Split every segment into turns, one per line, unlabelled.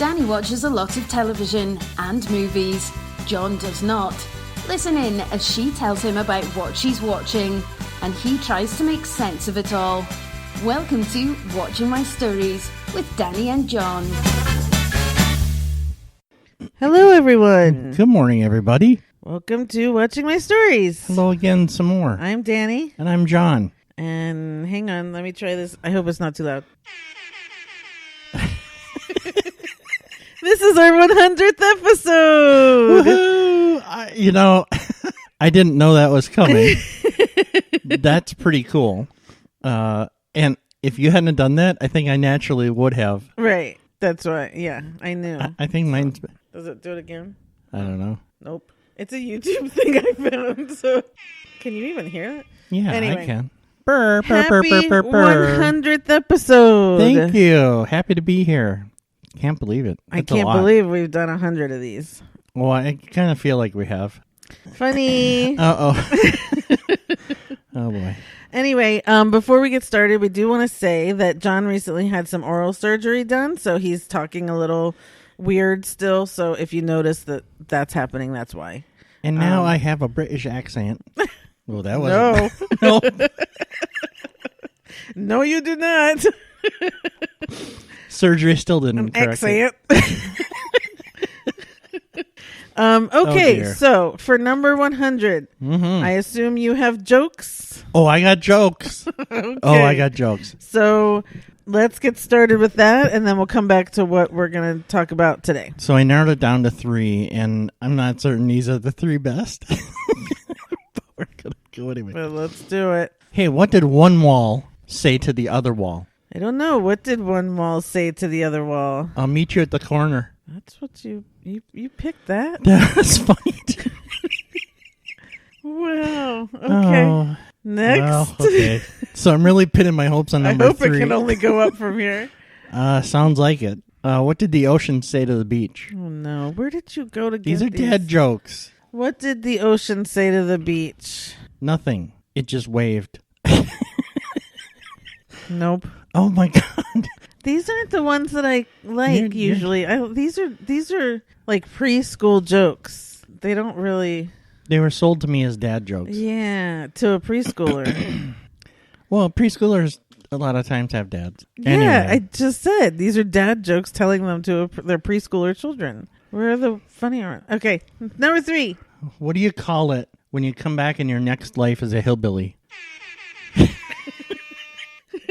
Danny watches a lot of television and movies. John does not. Listen in as she tells him about what she's watching, and he tries to make sense of it all. Welcome to Watching My Stories with Danny and John.
Hello, everyone.
Good morning, everybody.
Welcome to Watching My Stories.
Hello again, some more.
I'm Danny.
And I'm John.
And hang on, let me try this. I hope it's not too loud. This is our 100th episode.
Woohoo! I didn't know that was coming. That's pretty cool. And if you hadn't done that, I think I naturally would have.
Right. That's right. Yeah, I knew.
I think mine's...
Does it do it again?
I don't know.
Nope. It's a YouTube thing I found. So, can you even hear it?
Yeah,
anyway.
I can.
Happy 100th episode.
Thank you. Happy to be here. Can't believe it.
I can't believe we've done 100 of these.
Well, I kind of feel like we have.
Funny.
Uh-oh. Oh, boy.
Anyway, before we get started, we do want to say that John recently had some oral surgery done, so he's talking a little weird still. So if you notice that that's happening, that's why.
And now I have a British accent. Well, that was
no. No, you do not.
Surgery still didn't correct
accent.
it.
Okay, so for number 100, I assume you have jokes.
Oh, I got jokes.
Okay.
Oh, I got jokes.
So let's get started with that, and then we'll come back to what we're going to talk about today.
So I narrowed it down to 3, and I'm not certain these are the 3 best. But we're going to go anyway.
Well, let's do it.
Hey, what did one wall say to the other wall?
I don't know. What did one wall say to the other wall?
I'll meet you at the corner.
That's what you picked that?
That's funny.
Wow. Okay.
Oh,
Next.
well, okay. So I'm really pinning my hopes on number 3.
I hope it can only go up from here.
Sounds like it. What did the ocean say to the beach?
Oh, no. Where did you go to get
These are dad jokes.
What did the ocean say to the beach?
Nothing. It just waved.
Nope.
Oh, my God.
These aren't the ones that I like usually. These are like preschool jokes. They don't really...
They were sold to me as dad jokes.
Yeah, to a preschooler.
Well, preschoolers a lot of times have dads.
Yeah,
anyway.
I just said these are dad jokes telling them to their preschooler children. Where are the funny ones? Okay, number 3.
What do you call it when you come back in your next life as a hillbilly?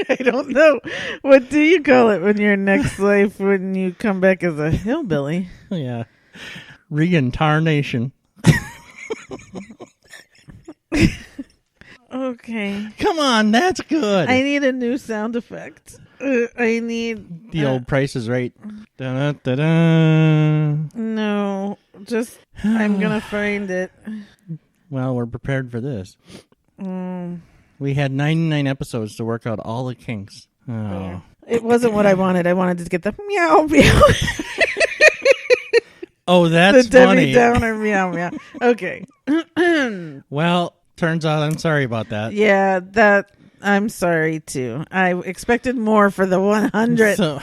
I don't know. What do you call it when your next life when you come back as a hillbilly?
Yeah. Reincarnation.
Okay.
Come on, that's good.
I need a new sound effect. I need...
The old Price is Right. Da-da-da-da.
No, just... I'm going to find it.
Well, we're prepared for this. We had 99 episodes to work out all the kinks. Oh.
It wasn't what I wanted. I wanted to get the meow meow.
Oh, that's
the
funny.
Debbie Downer meow meow. Okay.
Well, turns out I'm sorry about that.
Yeah, I'm sorry too. I expected more for the 100.
So,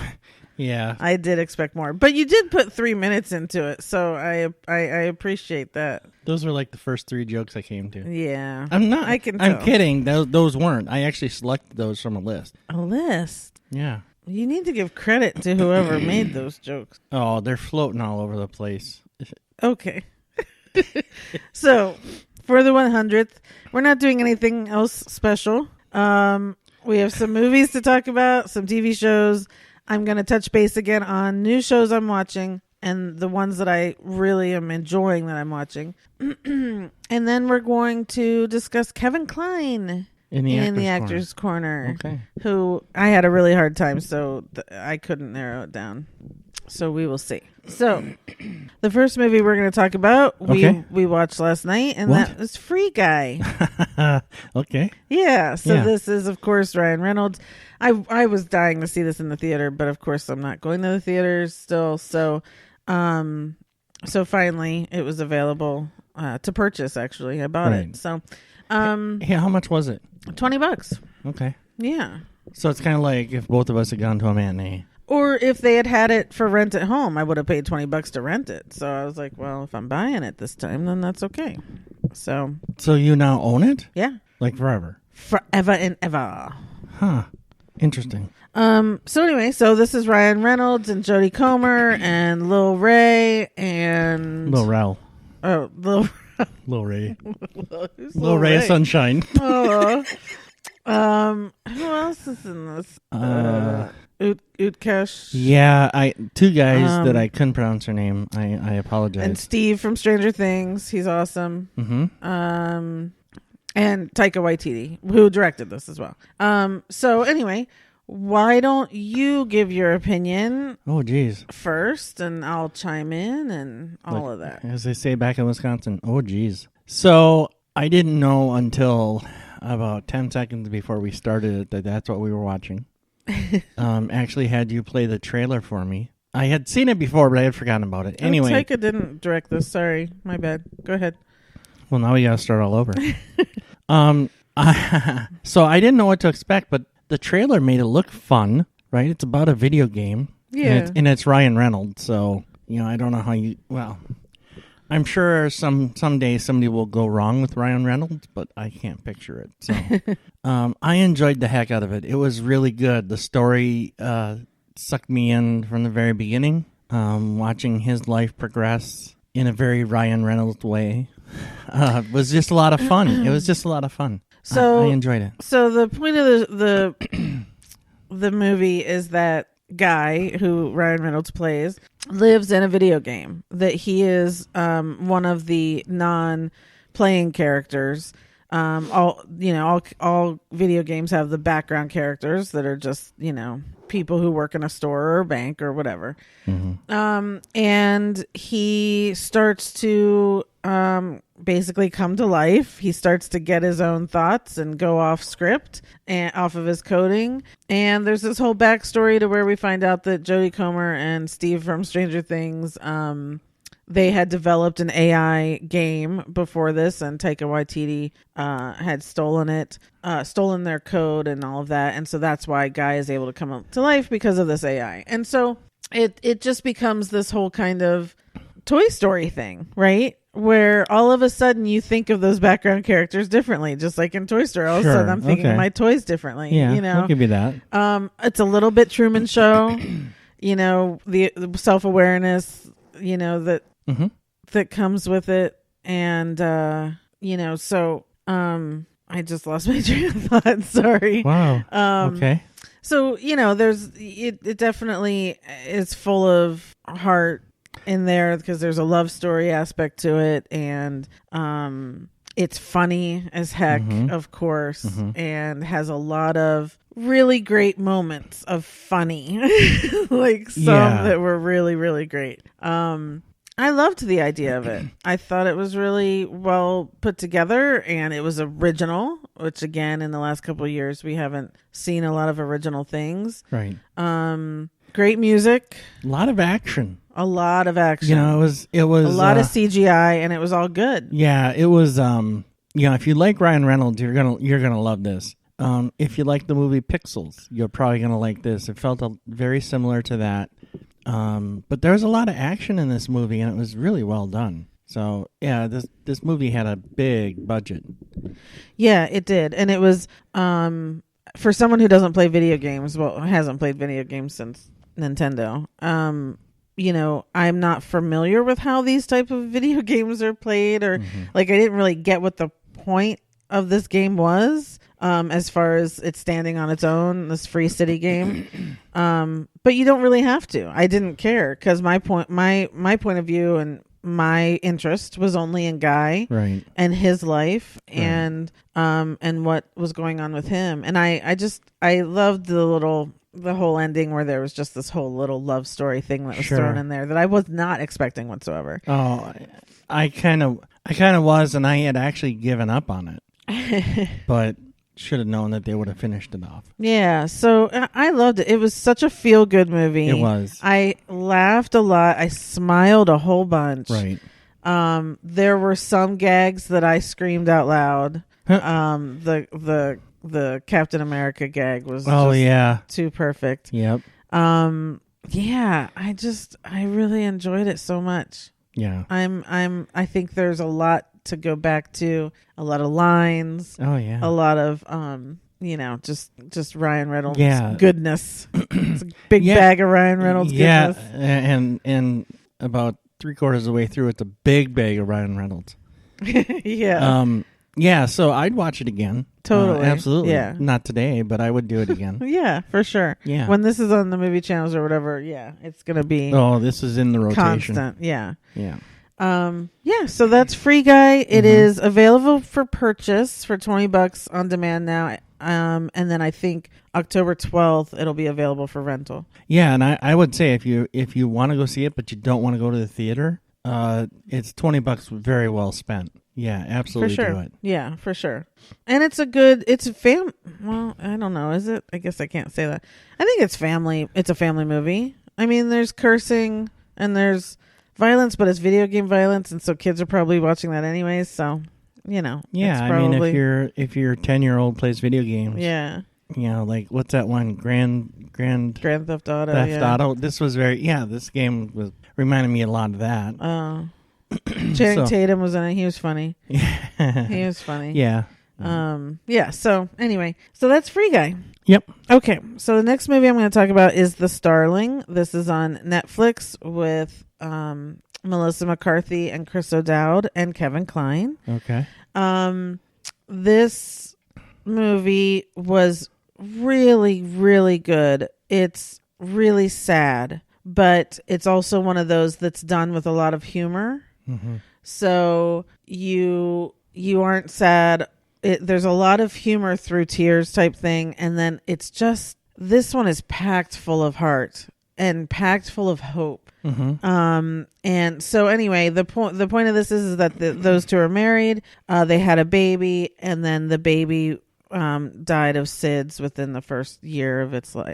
yeah.
I did expect more. But you did put 3 minutes into it, so I appreciate that.
Those were like the first 3 jokes I came to.
Yeah.
I'm not.
I can tell.
I'm kidding. Those weren't. I actually selected those from a list.
A list?
Yeah.
You need to give credit to whoever made those jokes.
Oh, they're floating all over the place.
Okay. So, for the 100th, we're not doing anything else special. We have some movies to talk about, some TV shows. I'm going to touch base again on new shows I'm watching and the ones that I really am enjoying that I'm watching. And then we're going to discuss Kevin Kline
in the
Actors Corner.
Okay.
Who I had a really hard time, so I couldn't narrow it down. So we will see. So the first movie we're going to talk about, we watched last night, and that was Free Guy.
Okay.
Yeah. So this is, of course, Ryan Reynolds. I was dying to see this in the theater, but of course I'm not going to the theaters still. So finally it was available to purchase. Actually, I bought it. So,
hey, how much was it?
$20.
Okay.
Yeah.
So it's kind of like if both of us had gone to a matinee.
Or if they had it for rent at home, I would have paid $20 to rent it. So I was like, well, if I'm buying it this time, then that's okay. So
you now own it?
yeah,
Like forever?
forever and ever.
Huh. Interesting.
So anyway, so this is Ryan Reynolds and Jodie Comer and Lil Ray and
Lil Rel.
oh Lil
Lil Ray.
who's
Lil Ray of Sunshine.
Oh. Who else is in this? Utkarsh.
Yeah, two guys that I couldn't pronounce their name. I apologize.
And Steve from Stranger Things. He's awesome.
Mm-hmm.
And Taika Waititi, who directed this as well. So anyway, why don't you give your opinion
Oh, geez.
first, and I'll chime in and all of that.
As they say back in Wisconsin, oh, geez. So I didn't know until about 10 seconds before we started it that that's what we were watching. Actually had you play the trailer for me. I had seen it before, but I had forgotten about it. Anyway.
Taika didn't direct this. Sorry. My bad. Go ahead.
Well, now we got to start all over. So I didn't know what to expect, but the trailer made it look fun, right? It's about a video game.
Yeah.
And it's Ryan Reynolds, so, I don't know how well, I'm sure someday somebody will go wrong with Ryan Reynolds, but I can't picture it. So I enjoyed the heck out of it. It was really good. The story sucked me in from the very beginning, watching his life progress in a very Ryan Reynolds way. Was just a lot of fun. It was just a lot of fun.
So
I enjoyed it.
So the point of the movie is that guy who Ryan Reynolds plays lives in a video game, that he is one of the non-playing characters. All video games have the background characters that are just, people who work in a store or a bank or whatever. Mm-hmm. And he starts to basically come to life. He starts to get his own thoughts and go off script and off of his coding. And there's this whole backstory to where we find out that Jodie Comer and Steve from Stranger Things, they had developed an AI game before this, and Taika Waititi had stolen their code and all of that. And so that's why Guy is able to come up to life, because of this AI. And so it just becomes this whole kind of Toy Story thing, right? Where all of a sudden you think of those background characters differently, just like in Toy Story. All of a sudden I'm thinking of my toys differently.
Yeah, I'll give you that.
It's a little bit Truman Show, the self-awareness, that mm-hmm. that comes with it. And, so I just lost my train of thought. Sorry.
Wow. Okay.
So, it definitely is full of heart in there, because there's a love story aspect to it, and it's funny as heck, mm-hmm. of course, mm-hmm. and has a lot of really great moments of funny, like some that were really, really great. I loved the idea of it. I thought it was really well put together, and it was original, which again, in the last couple of years, we haven't seen a lot of original things.
Right.
Great music.
A lot of action.
A lot of action.
It was
a lot of CGI, and it was all good.
Yeah, it was. If you like Ryan Reynolds, you're gonna love this. If you like the movie Pixels, you're probably gonna like this. It felt very similar to that. But there was a lot of action in this movie, and it was really well done. So yeah, this movie had a big budget.
Yeah, it did, and it was for someone who doesn't play video games. Well, hasn't played video games since Nintendo. I'm not familiar with how these type of video games are played, or mm-hmm. I didn't really get what the point of this game was, as far as it standing on its own, this Free City game. But you don't really have to. I didn't care, because my point of view and my interest was only in Guy,
right,
and his life, right, and what was going on with him. And I loved the whole ending, where there was just this whole little love story thing that was thrown in there that I was not expecting whatsoever.
Oh, I kind of was, and I had actually given up on it, but should have known that they would have finished it off.
Yeah, so I loved it. It was such a feel-good movie.
It was.
I laughed a lot. I smiled a whole bunch.
Right.
There were some gags that I screamed out loud. The Captain America gag was too perfect.
Yep.
Yeah, I really enjoyed it so much.
Yeah.
I think there's a lot to go back to, a lot of lines.
Oh yeah.
A lot of just Ryan Reynolds goodness. It's a big bag of Ryan Reynolds goodness.
And about 3/4 of the way through, it's a big bag of Ryan Reynolds.
Yeah.
Yeah, so I'd watch it again.
Totally.
Absolutely.
Yeah.
Not today, but I would do it again.
Yeah, for sure.
Yeah.
When this is on the movie channels or whatever, yeah, it's going to be
this is in the rotation.
constant. Yeah.
Yeah.
So that's Free Guy. It is available for purchase for $20 on demand now. And then I think October 12th it'll be available for rental.
Yeah, and I would say if you want to go see it but you don't want to go to the theater, it's $20 very well spent. Yeah, absolutely.
For sure.
Do it.
Yeah, for sure. And well, I don't know, is it? I guess I can't say that. I think it's a family movie. I mean, there's cursing and there's violence, but it's video game violence, and so kids are probably watching that anyways, so
yeah,
probably,
I mean, if your 10-year-old plays video games,
yeah,
like what's that one, Grand
Theft Auto.
Auto. This was this game was reminded me a lot of that.
Oh. Channing Tatum was in it. He was funny.
Yeah.
He was funny.
Yeah.
So anyway, so that's Free Guy.
Yep.
Okay, so the next movie I'm going to talk about is The Starling. This is on Netflix with Melissa McCarthy and Chris O'Dowd and Kevin Kline.
Okay.
This movie was really, really good. It's really sad, but it's also one of those that's done with a lot of humor. Mm-hmm. So you aren't sad. There's a lot of humor through tears type thing. And then it's just, this one is packed full of heart and packed full of hope. Mm-hmm. And so anyway, the point of this is that those two are married. They had a baby, and then the baby died of SIDS within the first year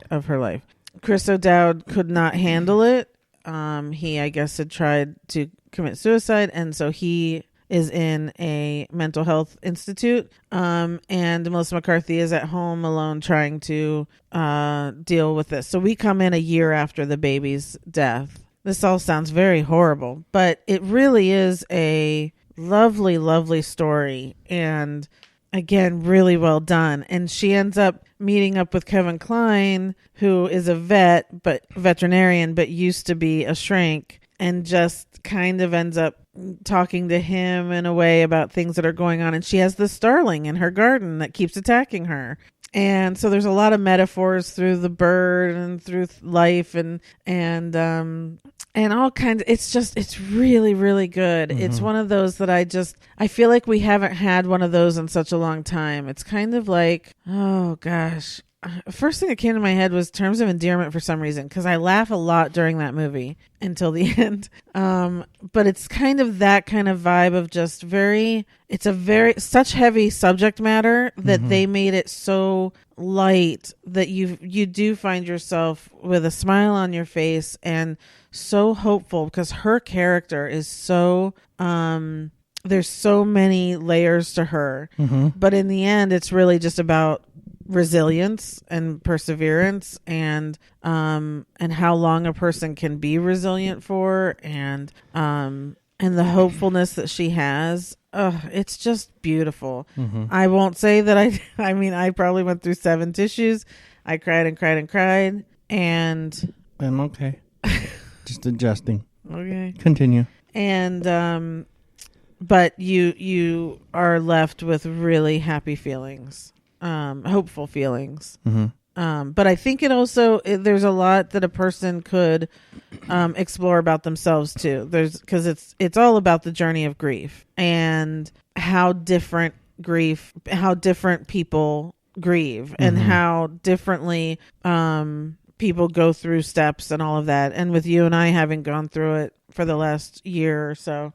of her life. Chris O'Dowd could not handle it. He, I guess, had tried to commit suicide, and so he is in a mental health institute. And Melissa McCarthy is at home alone trying to deal with this. So we come in a year after the baby's death. This all sounds very horrible, but it really is a lovely, lovely story. And again, really well done. And she ends up meeting up with Kevin Kline, who is a veterinarian, but used to be a shrink, and just kind of ends up talking to him in a way about things that are going on. And she has the Starling in her garden that keeps attacking her. And so there's a lot of metaphors through the bird and through life and all kinds. It's really, really good. Mm-hmm. It's one of those that I feel like we haven't had one of those in such a long time. It's kind of like, oh gosh. First thing that came to my head was Terms of Endearment for some reason, because I laugh a lot during that movie until the end. But it's kind of that kind of vibe of just such heavy subject matter that mm-hmm. they made it so light that you do find yourself with a smile on your face and so hopeful, because her character is so there's so many layers to her. Mm-hmm. But in the end, it's really just about resilience and perseverance and how long a person can be resilient for, and the hopefulness that she has. It's just beautiful. Mm-hmm. I won't say that I mean, I probably went through 7 tissues. I cried and cried and cried, and
I'm okay. Just adjusting.
Okay.
Continue.
And but you are left with really happy feelings. Hopeful feelings. Mm-hmm. But I think there's a lot that a person could explore about themselves too. Because it's all about the journey of grief and how different people grieve, mm-hmm. and how differently people go through steps and all of that. And with you and I having gone through it for the last year or so,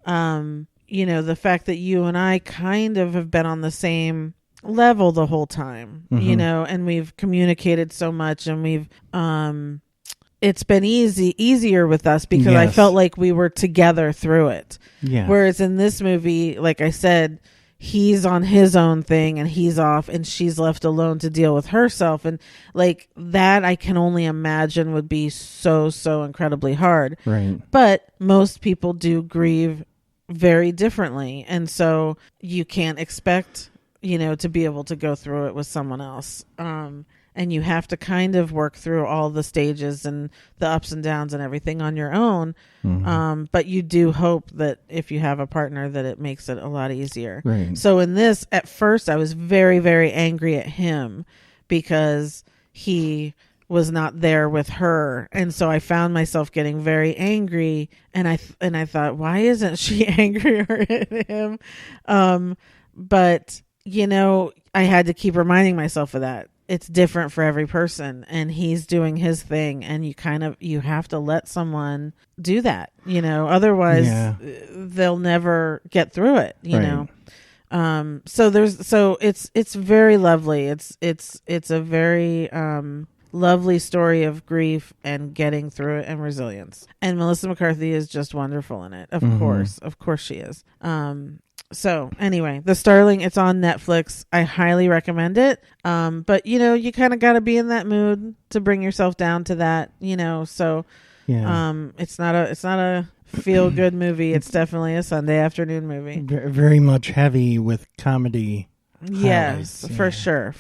the fact that you and I kind of have been on the same level the whole time, mm-hmm. And we've communicated so much, and we've it's been easier with us because I felt like we were together through it. Yeah. Whereas in this movie, like I said, he's on his own thing and he's off and she's left alone to deal with herself. And like that, I can only imagine would be so incredibly hard.
Right.
But most people do grieve very differently. And so you can't expect, to be able to go through it with someone else. And you have to kind of work through all the stages and the ups and downs and everything on your own. Mm-hmm. But you do hope that if you have a partner that it makes it a lot easier.
Right.
So in this, at first, I was very, very angry at him because he was not there with her. And so I found myself getting very angry. And I thought, why isn't she angrier at him? But, I had to keep reminding myself of that. It's different for every person and he's doing his thing and you have to let someone do that, otherwise they'll never get through it, know? So it's very lovely. It's a very, lovely story of grief and getting through it and resilience. And Melissa McCarthy is just wonderful in it. Of course she is. So anyway, The Starling, it's on Netflix. I highly recommend it. But you kind of got to be in that mood to bring yourself down to that, so, it's not a feel good movie. It's definitely a Sunday afternoon movie.
Very much heavy with comedy.
Yes, for sure.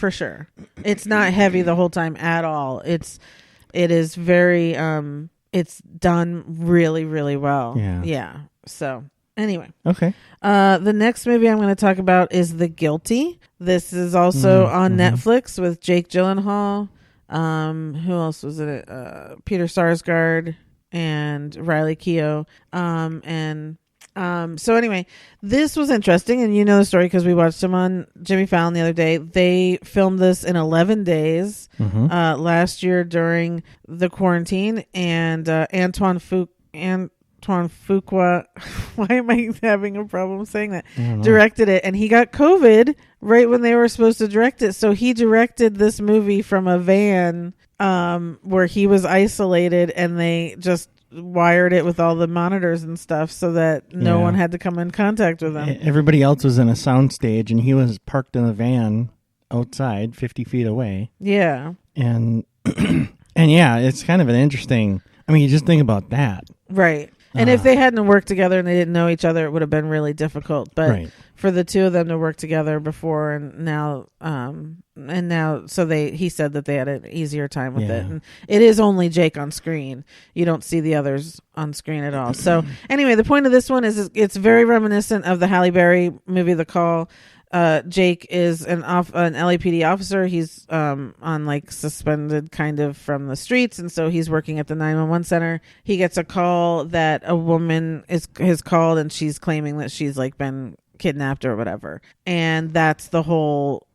It's not heavy the whole time at all. It is very, it's done really, really well. Yeah. So anyway.
Okay.
The next movie I'm going to talk about is The Guilty. This is also on Netflix with Jake Gyllenhaal. Who else was in it? Peter Sarsgaard and Riley Keough. So anyway, this was interesting, and the story because we watched them on Jimmy Fallon the other day. They filmed this in 11 days last year during the quarantine, and Antoine Fuqua, why am I having a problem saying that? Directed it, and he got COVID right when they were supposed to direct it. So he directed this movie from a van where he was isolated, and they just wired it with all the monitors and stuff so that no one had to come in contact with him.
Everybody else was in a soundstage, and he was parked in a van outside 50 feet away.
Yeah.
And it's kind of an interesting, you just think about that.
Right. And if they hadn't worked together and they didn't know each other, it would have been really difficult. But for the two of them to work together before and now, so he said that they had an easier time with it. And it is only Jake on screen. You don't see the others on screen at all. So anyway, the point of this one is it's very reminiscent of the Halle Berry movie, The Call. Jake is an LAPD officer. He's on like suspended kind of from the streets, and so he's working at the 911 center. He gets a call that a woman has called, and she's claiming that she's like been kidnapped or whatever. And that's the whole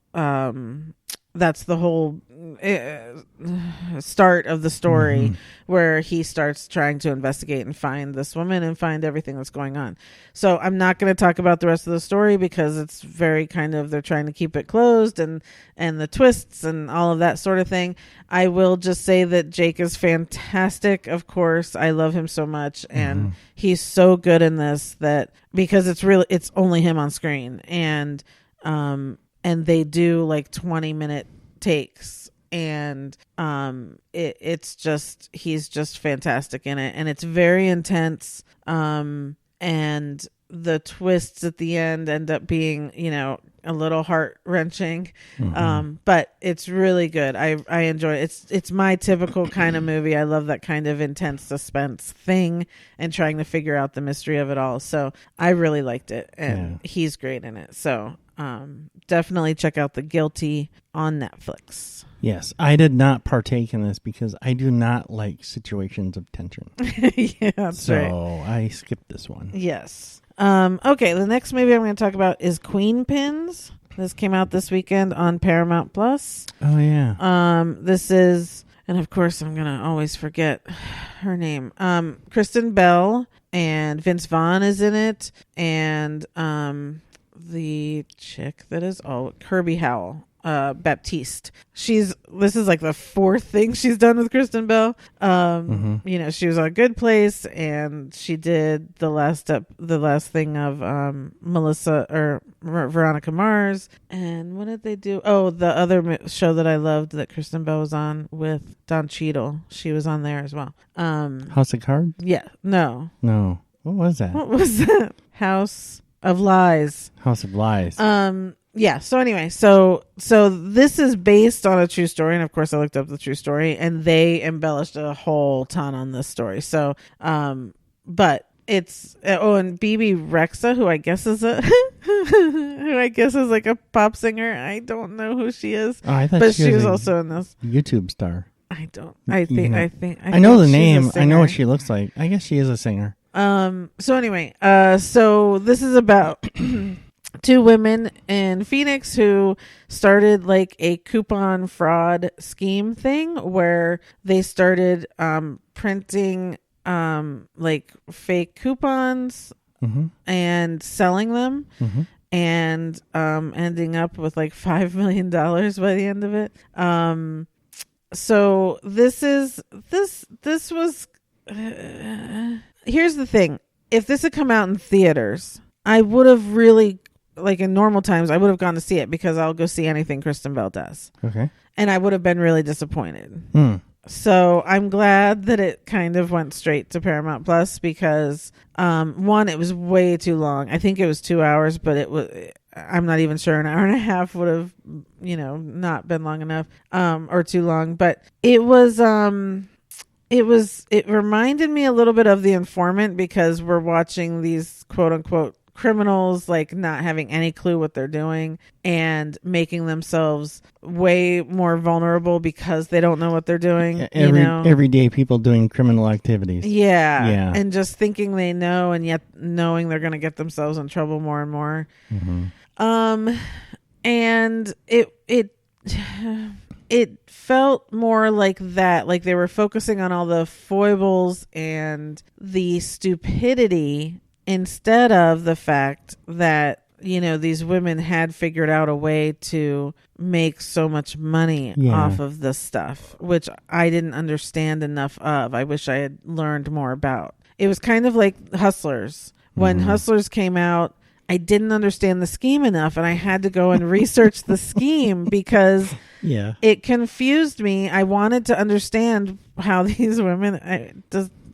start of the story, where he starts trying to investigate and find this woman and find everything that's going on. So I'm not going to talk about the rest of the story because it's very they're trying to keep it closed and the twists and all of that sort of thing. I will just say that Jake is fantastic. Of course, I love him so much, and he's so good in this that because it's only him on screen, and they do like 20-minute takes, and he's just fantastic in it, and it's very intense, and the twists at the end end up being a little heart-wrenching, but it's really good. I enjoy it. It's my typical kind of movie. I love that kind of intense suspense thing and trying to figure out the mystery of it all, so I really liked it, and he's great in it. So definitely check out The Guilty on Netflix.
Yes, I did not partake in this because I do not like situations of tension.
Yeah, that's right.
So I skipped this one.
Yes. Okay, the next movie I'm going to talk about is Queenpins. This came out this weekend on Paramount Plus.
Oh, yeah.
This is, and of course I'm going to always forget her name. Kristen Bell and Vince Vaughn is in it, and the chick that is Kirby Howell. Baptiste. This is like the fourth thing she's done with Kristen Bell. You know, she was on Good Place, and she did the last thing of Veronica Mars. And what did they do? Oh, the other show that I loved that Kristen Bell was on with Don Cheadle. She was on there as well.
House of Cards?
Yeah. No.
What was that?
What was that? House of Lies.
House of Lies.
Yeah. So anyway, so this is based on a true story, and of course I looked up the true story, and they embellished a whole ton on this story. So, but it's and BB Rexa, who I guess is like a pop singer. I don't know who she is, but she was also in this
YouTube star.
I
know the name. I know what she looks like. I guess she is a singer.
So anyway, so this is about two women in Phoenix who started like a coupon fraud scheme thing where they started printing like fake coupons and selling them and ending up with like $5 million by the end of it. So this was here's the thing. If this had come out in theaters, I would have really, like in normal times, I would have gone to see it because I'll go see anything Kristen Bell does.
Okay.
And I would have been really disappointed. So I'm glad that it kind of went straight to Paramount Plus because one, it was way too long. I think it was 2 hours, but I'm not even sure an hour and a half would have, not been long enough or too long. But it reminded me a little bit of The Informant because we're watching these quote unquote criminals like not having any clue what they're doing and making themselves way more vulnerable because they don't know what they're doing.
Everyday people doing criminal activities.
Yeah. And just thinking they know and yet knowing they're going to get themselves in trouble more and more. And it felt more like that, like they were focusing on all the foibles and the stupidity instead of the fact that, these women had figured out a way to make so much money off of this stuff, which I didn't understand enough of. I wish I had learned more about. It was kind of like Hustlers. When Hustlers came out, I didn't understand the scheme enough, and I had to go and research the scheme because it confused me. I wanted to understand how these women...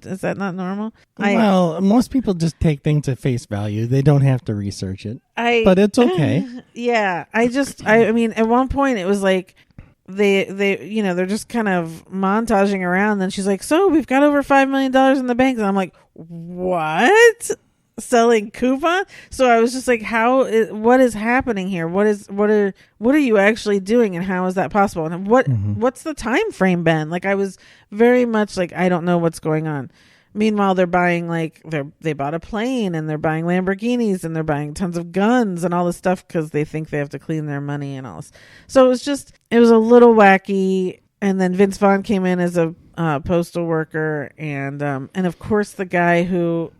Is that not normal?
Well, most people just take things at face value. They don't have to research it. But it's okay.
Yeah. I mean, at one point it was like they're just kind of montaging around. Then she's like, so we've got over $5 million in the bank. And I'm like, what? Selling coupon? So I was just like, what is happening here? What are you actually doing, and how is that possible? And what's the time frame been? Like, I was very much like, I don't know what's going on. Meanwhile, they're buying they bought a plane, and they're buying Lamborghinis, and they're buying tons of guns and all this stuff because they think they have to clean their money and all this. So it was a little wacky. And then Vince Vaughn came in as a postal worker, and of course the guy who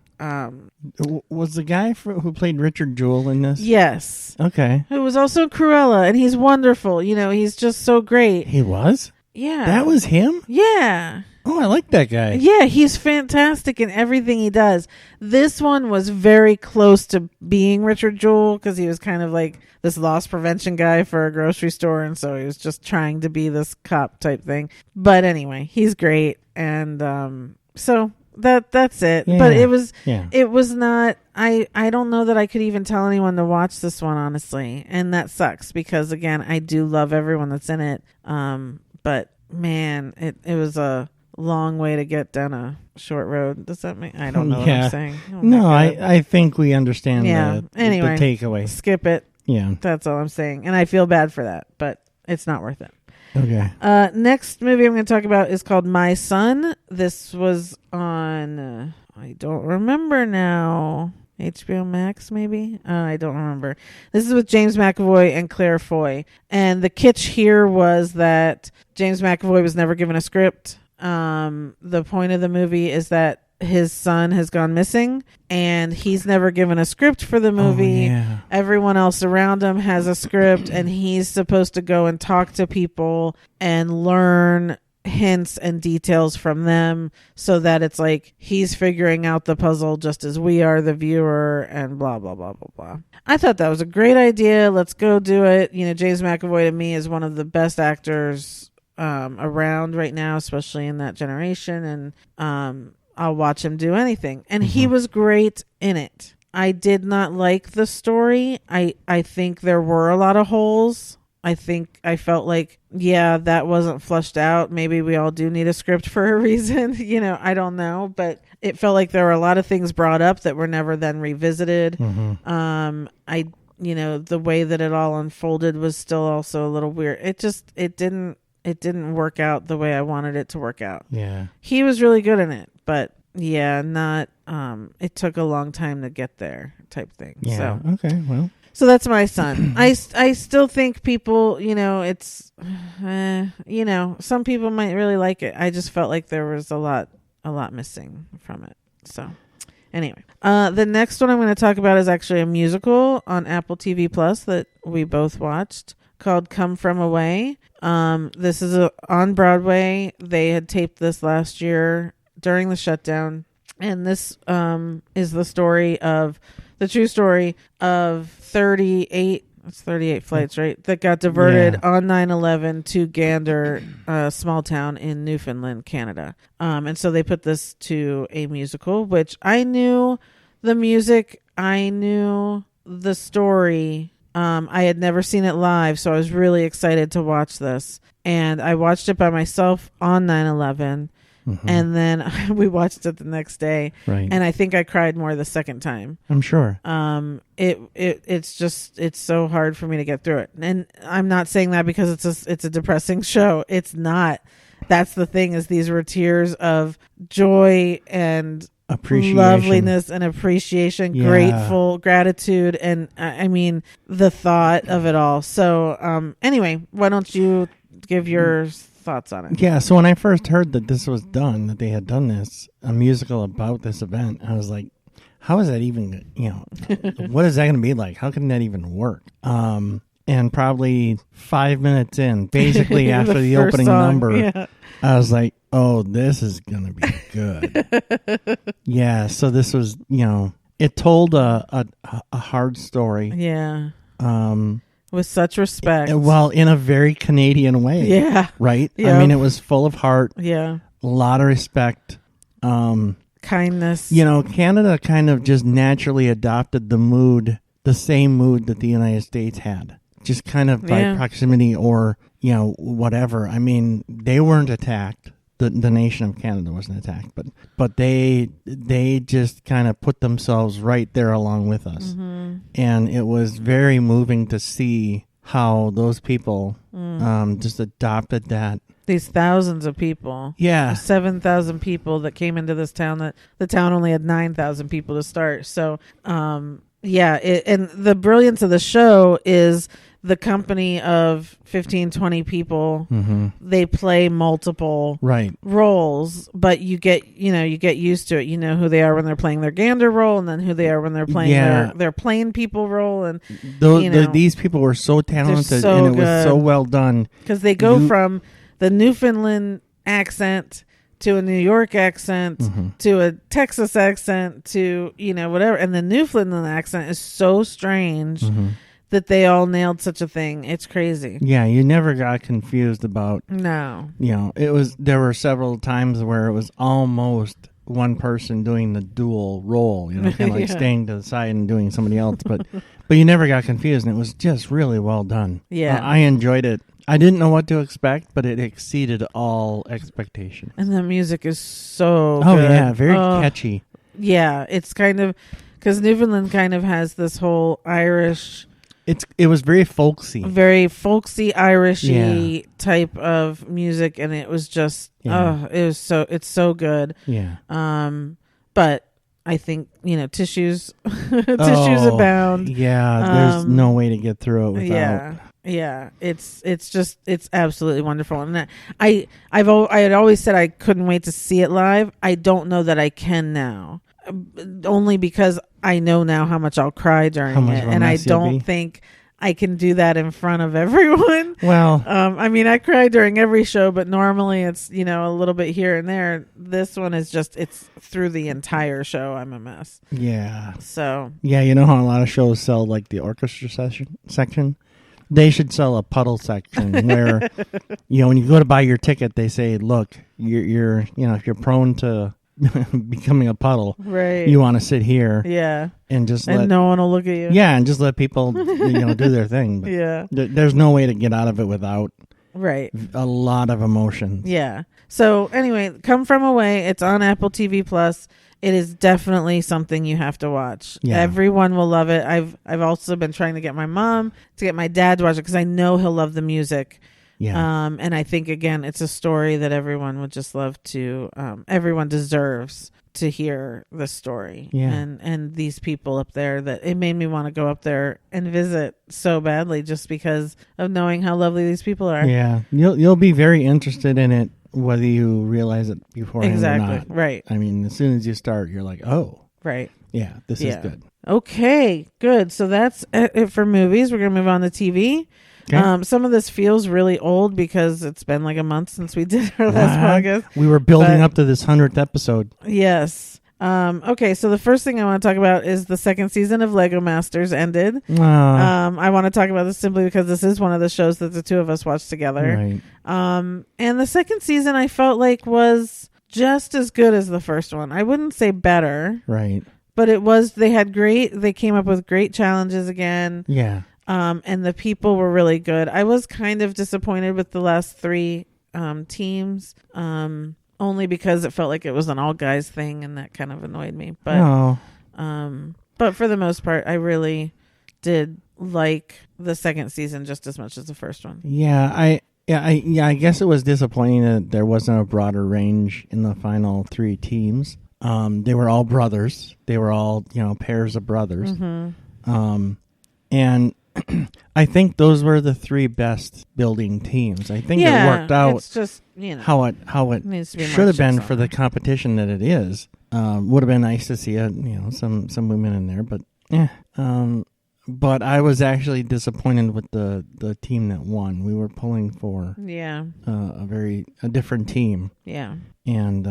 was the guy who played Richard Jewell in this?
Yes.
Okay.
Who was also Cruella, and he's wonderful. He's just so great.
He was?
Yeah.
That was him?
Yeah.
Oh, I like that guy.
Yeah, he's fantastic in everything he does. This one was very close to being Richard Jewell because he was kind of like this loss prevention guy for a grocery store, and so he was just trying to be this cop type thing. But anyway, he's great, and so... That's it. Yeah. But it was not, I don't know that I could even tell anyone to watch this one, honestly. And that sucks because, again, I do love everyone that's in it. But man, it was a long way to get down a short road. Does that make, I don't know what I'm saying.
I think we understand anyway, the takeaway.
Skip it.
Yeah.
That's all I'm saying. And I feel bad for that, but it's not worth it.
Okay.
Next movie I'm going to talk about is called My Son. This was on, I don't remember now, HBO Max maybe? I don't remember. This is with James McAvoy and Claire Foy. And the kitsch here was that James McAvoy was never given a script. The point of the movie is that his son has gone missing and he's never given a script for the movie. Everyone else around him has a script and he's supposed to go and talk to people and learn hints and details from them so that it's like he's figuring out the puzzle just as we are, the viewer, and blah blah blah blah blah. I thought that was a great idea. Let's go do it. James McAvoy to me is one of the best actors around right now, especially in that generation, and I'll watch him do anything, and he was great in it. I did not like the story. I think there were a lot of holes. I felt like, that wasn't fleshed out. Maybe we all do need a script for a reason. I don't know. But it felt like there were a lot of things brought up that were never then revisited. The way that it all unfolded was still also a little weird. It didn't work out the way I wanted it to work out. Yeah. He was really good in it. But not, it took a long time to get there type thing. Yeah. So. Okay. Well. So that's my son. I still think people, it's, some people might really like it. I just felt like there was a lot missing from it. So anyway, the next one I'm going to talk about is actually a musical on Apple TV Plus that we both watched called Come From Away. This is on Broadway. They had taped this last year during the shutdown. And this is the true story of 38 flights, right? That got diverted on 9/11 to Gander, a small town in Newfoundland, Canada. And so they put this to a musical, which I knew the music, I knew the story. I had never seen it live, so I was really excited to watch this. And I watched it by myself on 9/11. And then we watched it the next day, right? And I think I cried more the second time. I'm sure. It's so hard for me to get through it, and I'm not saying that because it's a depressing show. It's not. That's the thing, is these were tears of joy and appreciation, loveliness and appreciation, gratitude, and I mean the thought of it all. So anyway, why don't you give your thoughts on it? Yeah, so when I first heard that this was done, that they had done a musical about this event, I was like, how is that even, what is that going to be like? How can that even work? And probably 5 minutes in, basically after the opening number, I was like, oh, this is going to be good. So this was, it told a hard story. Yeah. With such respect. Well, in a very Canadian way. Yeah. Right? Yep. I mean, it was full of heart. Yeah. A lot of respect. Kindness. Canada kind of just naturally adopted the same mood that the United States had. Just kind of by proximity or, whatever. I mean, they weren't attacked. The nation of Canada wasn't attacked, but they just kind of put themselves right there along with us, and it was very moving to see how those people just adopted that. These thousands of people, 7,000 people that came into this town. That the town only had 9,000 people to start. So, and the brilliance of the show is the company of 15, 20 people. They play multiple roles, but you get used to it. You know who they are when they're playing their Gander role, and then who they are when they're playing their plain people role. And these people were so talented, and it was so well done because they go from the Newfoundland accent to a New York accent to a Texas accent to whatever, and the Newfoundland accent is so strange that they all nailed such a thing. It's crazy. Yeah, you never got confused about. No. There were several times where it was almost one person doing the dual role, kind of like staying to the side and doing somebody else, but you never got confused, and it was just really well done. Yeah. I enjoyed it. I didn't know what to expect, but it exceeded all expectations. And the music is so good. Oh, yeah, very catchy. Yeah, it's kind of, because Newfoundland kind of has this whole Irish... It was very folksy, Irishy type of music, and it was just it's so good. Yeah. But I think tissues abound. Yeah, there's no way to get through it without. Yeah. Yeah, it's absolutely wonderful, and I had always said I couldn't wait to see it live. I don't know that I can now, only because I know now how much I'll cry during it, and I don't think I can do that in front of everyone.
Well,
I mean, I cry during every show, but normally it's, you know, a little bit here and there. This one is just, it's through the entire show. I'm a mess.
Yeah.
So.
Yeah, you know how a lot of shows sell like the orchestra section? They should sell a puddle section where, you know, when you go to buy your ticket, they say, look, you're you know, if you're prone to becoming a puddle,
right,
you want to sit here,
yeah,
and just
no one will look at you,
yeah, and just let people you know, do their thing. But
yeah,
there's no way to get out of it without
a
lot of emotions.
Yeah. So anyway, Come From Away, it's on Apple TV Plus. It is definitely something you have to watch. Yeah. Everyone will love it. I've also been trying to get my mom to get my dad to watch it because I know he'll love the music.
Yeah.
And I think, again, it's a story that everyone would just love to, everyone deserves to hear the story.
Yeah.
And these people up there, that it made me want to go up there and visit so badly just because of knowing how lovely these people are.
Yeah. You'll be very interested in it, whether you realize it beforehand
exactly.
or not.
Right.
I mean, as soon as you start, you're like, oh.
Right.
Yeah, this is good.
Okay, good. So that's it for movies. We're going to move on to TV. Okay. Some of this feels really old because it's been like a month since we did our last podcast.
We were building up to this 100th episode.
Yes. Okay, so the first thing I want to talk about is the second season of Lego Masters ended. I want to talk about this simply because this is one of the shows that the two of us watched together.
Right.
And the second season I felt like was just as good as the first one. I wouldn't say better.
Right.
But it was, they came up with great challenges again.
Yeah.
And the people were really good. I was kind of disappointed with the last three teams, only because it felt like it was an all guys thing, and that kind of annoyed me. But but for the most part, I really did like the second season just as much as the first one.
Yeah, I guess it was disappointing that there wasn't a broader range in the final three teams. They were all brothers. They were all, you know, pairs of brothers. Mm-hmm. And I think those were the three best building teams. I think it worked out. It's just, you know, how it should have been for the competition that it is. Would have been nice to see some women in there, but but I was actually disappointed with the team that won. We were pulling for a different team. Yeah, and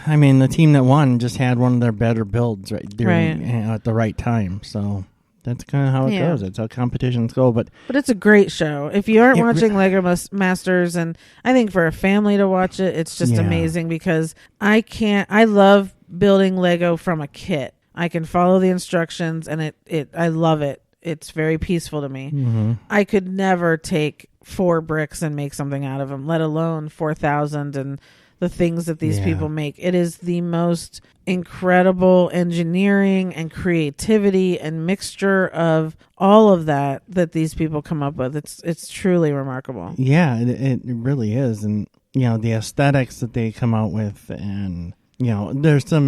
I mean, the team that won just had one of their better builds at the right time. So that's kind of how it goes. That's how competitions go. But
it's a great show. If you aren't watching Lego Masters, and I think for a family to watch it, it's just amazing because I love building Lego from a kit. I can follow the instructions, and I love it. It's very peaceful to me. Mm-hmm. I could never take 4 bricks and make something out of them, let alone 4,000 and the things that these people make. It is the most incredible engineering and creativity and mixture of all of that these people come up with. It's truly remarkable.
Yeah, it really is. And, you know, the aesthetics that they come out with, and, you know, there's some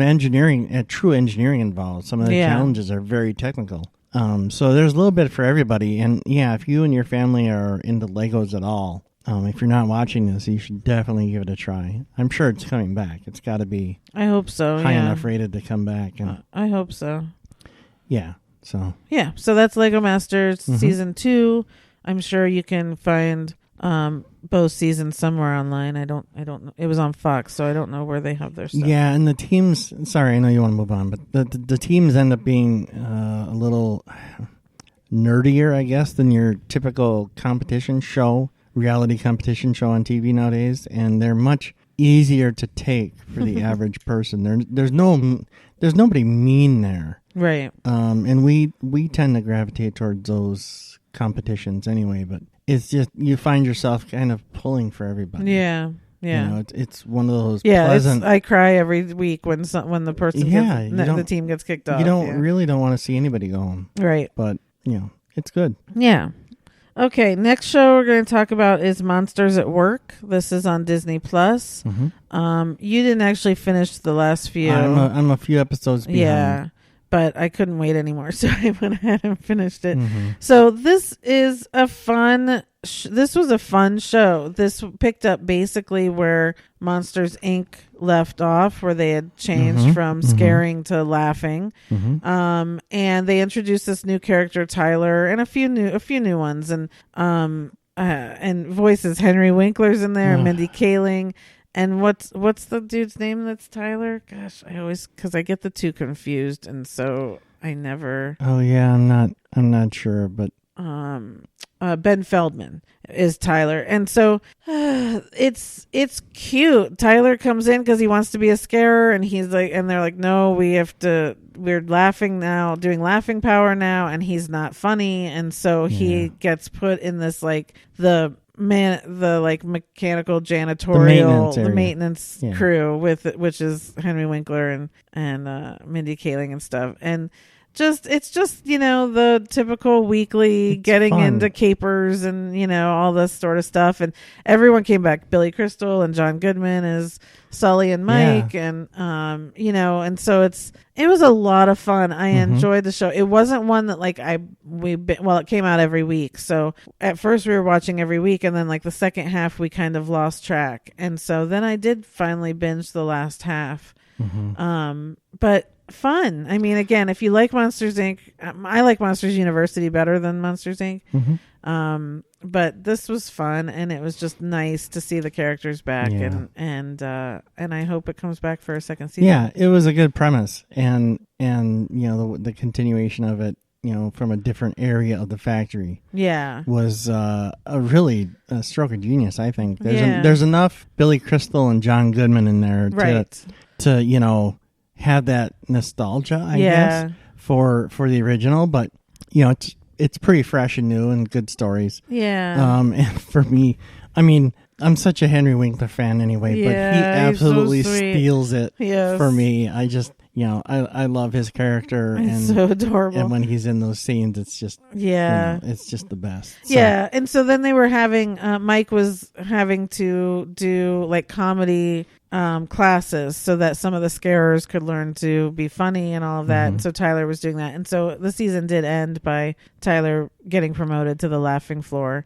true engineering involved. Some of the challenges are very technical. So there's a little bit for everybody. And, if you and your family are into Legos at all, if you're not watching this, you should definitely give it a try. I'm sure it's coming back. It's got to be.
I hope so.
High enough rated to come back. And
I hope so.
Yeah. So. Yeah.
So that's Lego Masters season 2. I'm sure you can find both seasons somewhere online. I don't know. It was on Fox, so I don't know where they have their stuff.
Yeah, and the teams. Sorry, I know you want to move on, but the teams end up being a little nerdier, I guess, than your typical reality competition show on TV nowadays, and they're much easier to take for the average person. There's nobody mean there, right? And we tend to gravitate towards those competitions anyway. But it's just you find yourself kind of pulling for everybody. Yeah. You know, it's one of those pleasant.
I cry every week when the person the team gets kicked off.
You don't want to see anybody go home, right? But it's good.
Yeah. Okay, next show we're going to talk about is Monsters at Work. This is on Disney Plus. Mm-hmm. You didn't actually finish the last few.
I'm a few episodes behind.
Yeah, but I couldn't wait anymore, so I went ahead and finished it. So this is a fun. This was a fun show. This picked up basically where Monsters Inc. left off, where they had changed from scaring to laughing. And they introduced this new character, Tyler, and a few new ones, and voices. Henry Winkler's in there, Mindy Kaling. And what's the dude's name that's Tyler? Gosh, because I get the two confused, and so I never.
Oh yeah, I'm not sure, but
Ben Feldman is Tyler, and so it's cute. Tyler comes in because he wants to be a scarer, and they're like, no, we're laughing now, doing laughing power now, and he's not funny, and so he gets put in this like the mechanical janitorial, the maintenance crew which is Henry Winkler and Mindy Kaling and stuff, and it's just the typical weekly getting fun. Into capers and all this sort of stuff, and everyone came back. Billy Crystal and John Goodman as Sully and Mike, and and so it was a lot of fun. I enjoyed the show. It wasn't one that it came out every week, so at first we were watching every week, and then like the second half we kind of lost track, and so then I did finally binge the last half. But fun. I mean, again, if you like Monsters Inc., I like Monsters University better than Monsters Inc. But this was fun, and it was just nice to see the characters back, and I hope it comes back for a second season.
Yeah, it was a good premise, and the continuation of it, from a different area of the factory. Yeah, was a stroke of genius. I think there's enough Billy Crystal and John Goodman in there to have that nostalgia, I guess, for the original, but it's pretty fresh and new and good stories. Yeah. And for me, I mean, I'm such a Henry Winkler fan anyway, but he absolutely steals it for me. I just, I love his character.
It's so adorable.
And when he's in those scenes, it's just, it's just the best.
So. Yeah. And so then they were having, Mike was having to do like comedy classes so that some of the scarers could learn to be funny and all of that. And so Tyler was doing that. And so the season did end by Tyler getting promoted to the laughing floor.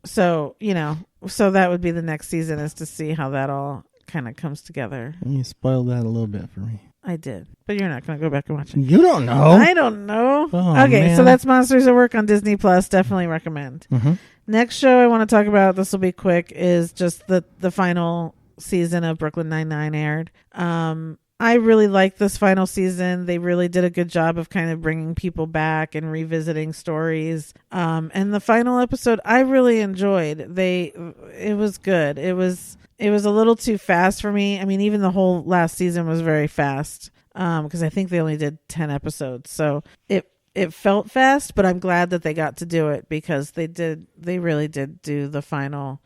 So that would be the next season, is to see how that all kind of comes together.
And you spoiled that a little bit for me.
I did, but you're not going to go back and watch it.
You don't know.
I don't know.
Oh,
okay,
man.
So that's Monsters at Work on Disney Plus. Definitely recommend. Next show I want to talk about, this will be quick, is just the final season of Brooklyn Nine-Nine aired. I really liked this final season. They really did a good job of kind of bringing people back and revisiting stories. And the final episode I really enjoyed. It was good. It was a little too fast for me. I mean, even the whole last season was very fast, because I think they only did 10 episodes. So it felt fast, but I'm glad that they got to do it, because they really did do the finale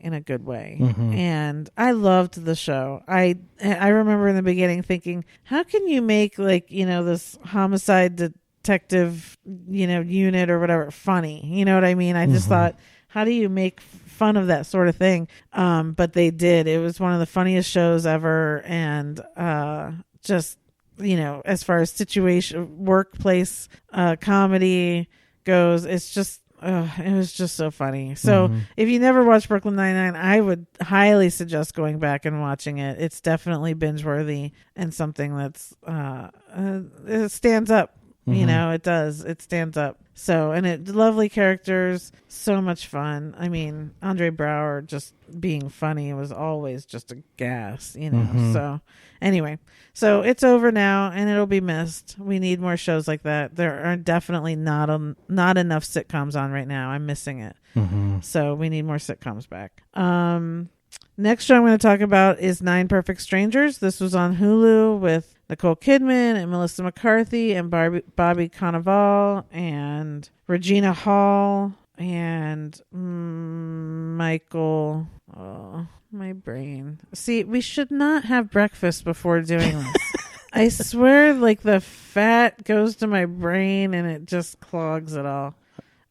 in a good way. And I loved the show. I remember in the beginning thinking, how can you make this homicide detective, unit or whatever funny? You know what I mean? I just thought, how do you make fun of that sort of thing? But they did. It was one of the funniest shows ever. And just, as far as workplace comedy goes, it's just, it was just so funny. So if you never watched Brooklyn Nine-Nine, I would highly suggest going back and watching it. It's definitely binge worthy, and something that's it stands up. It does. It stands up. So, and lovely characters, so much fun. I mean, Andre Brower just being funny was always just a gas, So anyway, so it's over now, and it'll be missed. We need more shows like that. There are definitely not enough sitcoms on right now. I'm missing it. So we need more sitcoms back. Next show I'm going to talk about is 9 Perfect Strangers. This was on Hulu with Nicole Kidman and Melissa McCarthy and Bobby Cannavale and Regina Hall and Michael. Oh, my brain. See, we should not have breakfast before doing this. I swear, the fat goes to my brain and it just clogs it all.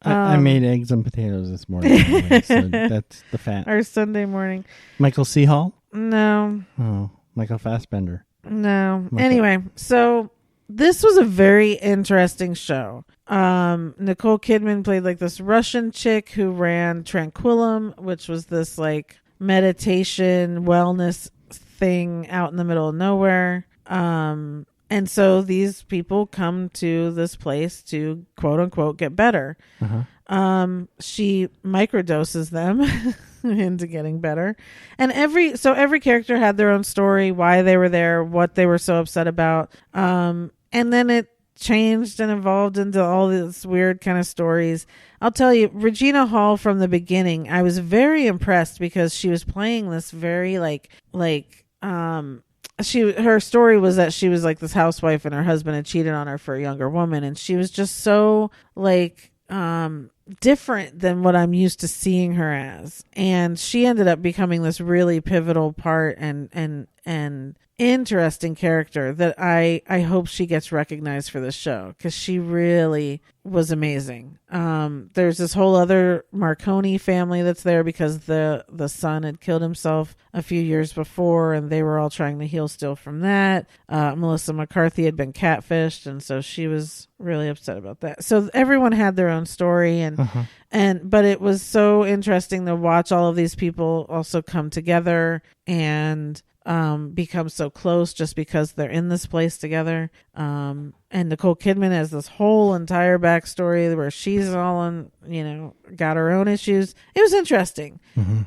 I made eggs and potatoes this morning, anyway, so that's the fat.
Our Sunday morning.
Michael C. Hall?
No.
Oh, Michael Fassbender.
No.
Okay.
Anyway, so this was a very interesting show. Nicole Kidman played like this Russian chick who ran Tranquillum, which was this like meditation wellness thing out in the middle of nowhere. And so these people come to this place to quote unquote get better. She microdoses them into getting better. And every character had their own story, why they were there, what they were so upset about. And then it changed and evolved into all these weird kind of stories. I'll tell you, Regina Hall from the beginning, I was very impressed because she was playing this very her story was that she was like this housewife and her husband had cheated on her for a younger woman, and she was just so like different than what I'm used to seeing her as. And she ended up becoming this really pivotal part and interesting character that I hope she gets recognized for this show, because she really was amazing. There's this whole other Marconi family that's there because the son had killed himself a few years before, and they were all trying to heal still from that. Melissa McCarthy had been catfished, and so she was really upset about that. So everyone had their own story, but it was so interesting to watch all of these people also come together and become so close just because they're in this place together. And Nicole Kidman has this whole entire backstory where she's all on, got her own issues. It was interesting.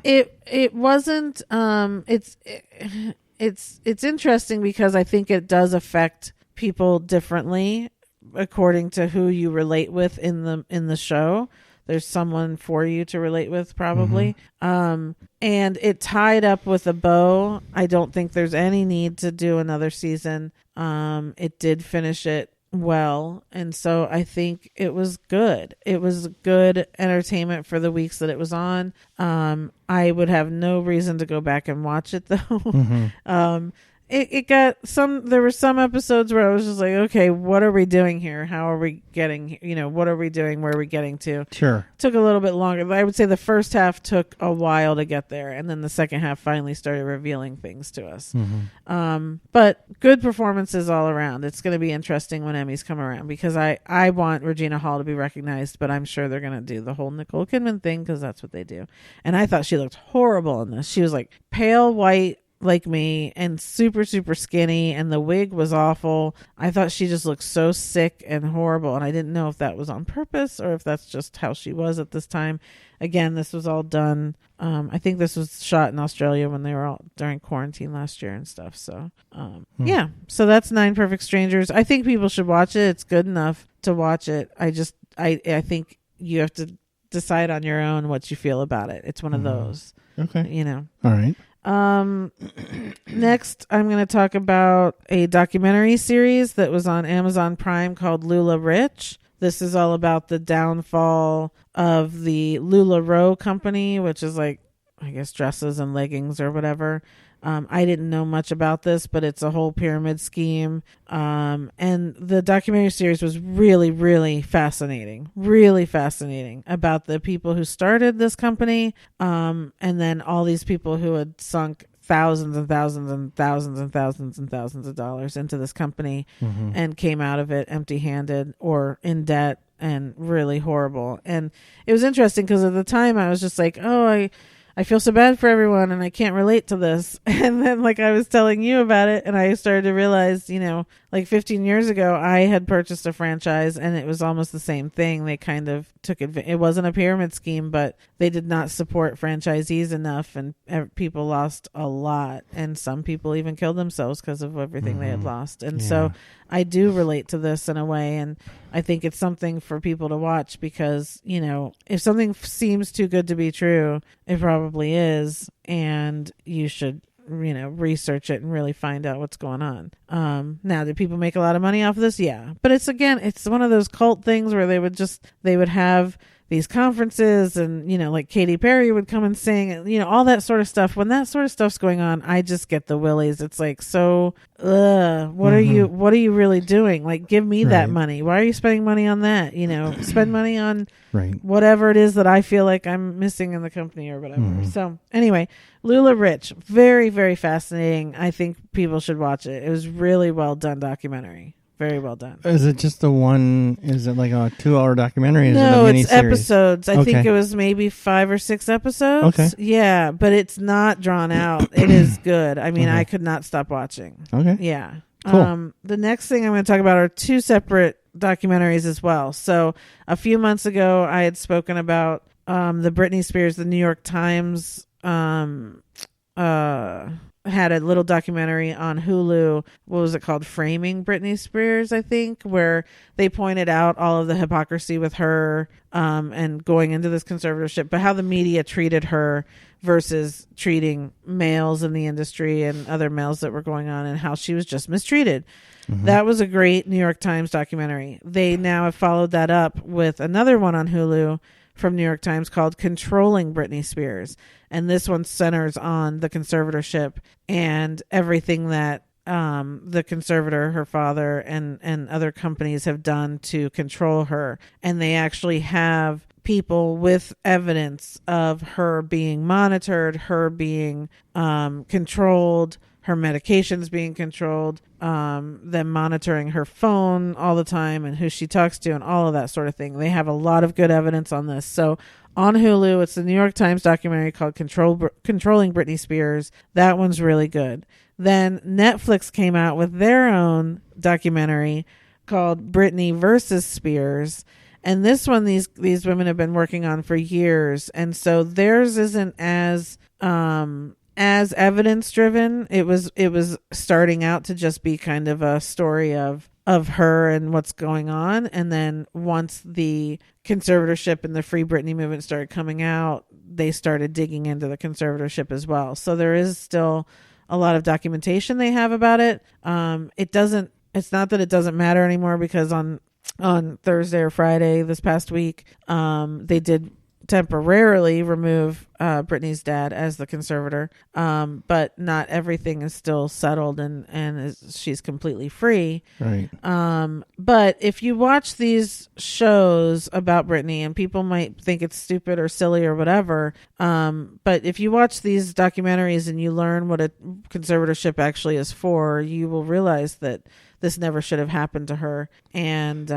It wasn't, it's interesting because I think it does affect people differently according to who you relate with in the show. There's someone for you to relate with, probably. And it tied up with a bow. I don't think there's any need to do another season. It did finish it well, and so I think it was good. It was good entertainment for the weeks that it was on. I would have no reason to go back and watch it though. It got there were some episodes where I was just like, okay, what are we doing here? How are we getting, what are we doing? Where are we getting to?
Sure.
Took a little bit longer. I would say the first half took a while to get there, and then the second half finally started revealing things to us. But good performances all around. It's going to be interesting when Emmys come around, because I want Regina Hall to be recognized, but I'm sure they're going to do the whole Nicole Kidman thing because that's what they do. And I thought she looked horrible in this. She was like pale white, like me, and super super skinny, and the wig was awful. I thought she just looked so sick and horrible, and I didn't know if that was on purpose or if that's just how she was at this time. Again, this was all done, I think this was shot in Australia when they were all during quarantine last year and stuff. So yeah, so that's 9 Perfect Strangers. I think people should watch it. It's good enough to watch it. I think you have to decide on your own what you feel about it. It's one of those.
Okay. All right.
Next, I'm going to talk about a documentary series that was on Amazon Prime called LulaRich. This is all about the downfall of the LulaRoe company, which is like, I guess, dresses and leggings or whatever. I didn't know much about this, but it's a whole pyramid scheme. And the documentary series was really, really fascinating about the people who started this company. And then all these people who had sunk thousands and thousands and thousands and thousands and thousands of dollars into this company and came out of it empty-handed or in debt and really horrible. And it was interesting because at the time I was just like, oh, I feel so bad for everyone and I can't relate to this. And then like I was telling you about it, and I started to realize, like 15 years ago, I had purchased a franchise and it was almost the same thing. They kind of took it wasn't a pyramid scheme, but they did not support franchisees enough, and people lost a lot. And some people even killed themselves because of everything they had lost. And so I do relate to this in a way. And I think it's something for people to watch because, if something seems too good to be true, it probably is. And you should, research it and really find out what's going on. Now, did people make a lot of money off of this? Yeah. But it's one of those cult things where they would have these conferences, and like Katy Perry would come and sing, and all that sort of stuff. When that sort of stuff's going on, I just get the willies. It's like, so what are you really doing? Like, give me that money. Why are you spending money on that? Spend money on whatever it is that I feel like I'm missing in the company or whatever. So anyway, LulaRich, very, very fascinating. I think people should watch it. It was really well done documentary. Very well done.
Is it just the one? Is it like a 2-hour documentary?
No, it's episodes. I think it was maybe 5 or 6 episodes.
Okay.
Yeah, but it's not drawn out. It is good. I mean, I could not stop watching.
Okay.
Yeah.
Cool.
The next thing I'm going to talk about are 2 separate documentaries as well. So a few months ago, I had spoken about the Britney Spears. The New York Times had a little documentary on Hulu. What was it called? Framing Britney Spears, I think, where they pointed out all of the hypocrisy with her and going into this conservatorship, but how the media treated her versus treating males in the industry and other males that were going on, and how she was just mistreated. That was a great New York Times documentary. They now have followed that up with another one on Hulu from New York Times called Controlling Britney Spears. And this one centers on the conservatorship and everything that the conservator, her father, and other companies have done to control her. And they actually have people with evidence of her being monitored, her being controlled, her medications being controlled, them monitoring her phone all the time and who she talks to and all of that sort of thing. They have a lot of good evidence on this. So on Hulu, it's the New York Times documentary called Controlling Britney Spears. That one's really good. Then Netflix came out with their own documentary called Britney versus Spears. And this one, these women have been working on for years. And so theirs isn't as evidence driven. It was starting out to just be kind of a story of her and what's going on. And then once the conservatorship and the Free Britney movement started coming out, they started digging into the conservatorship as well. So there is still a lot of documentation they have about it. It's not that it doesn't matter anymore, because on Thursday or Friday this past week, they did temporarily remove Britney's dad as the conservator, but not everything is still settled and she's completely free.
Right.
But if you watch these shows about Britney, and people might think it's stupid or silly or whatever, but if you watch these documentaries and you learn what a conservatorship actually is for, you will realize that this never should have happened to her, and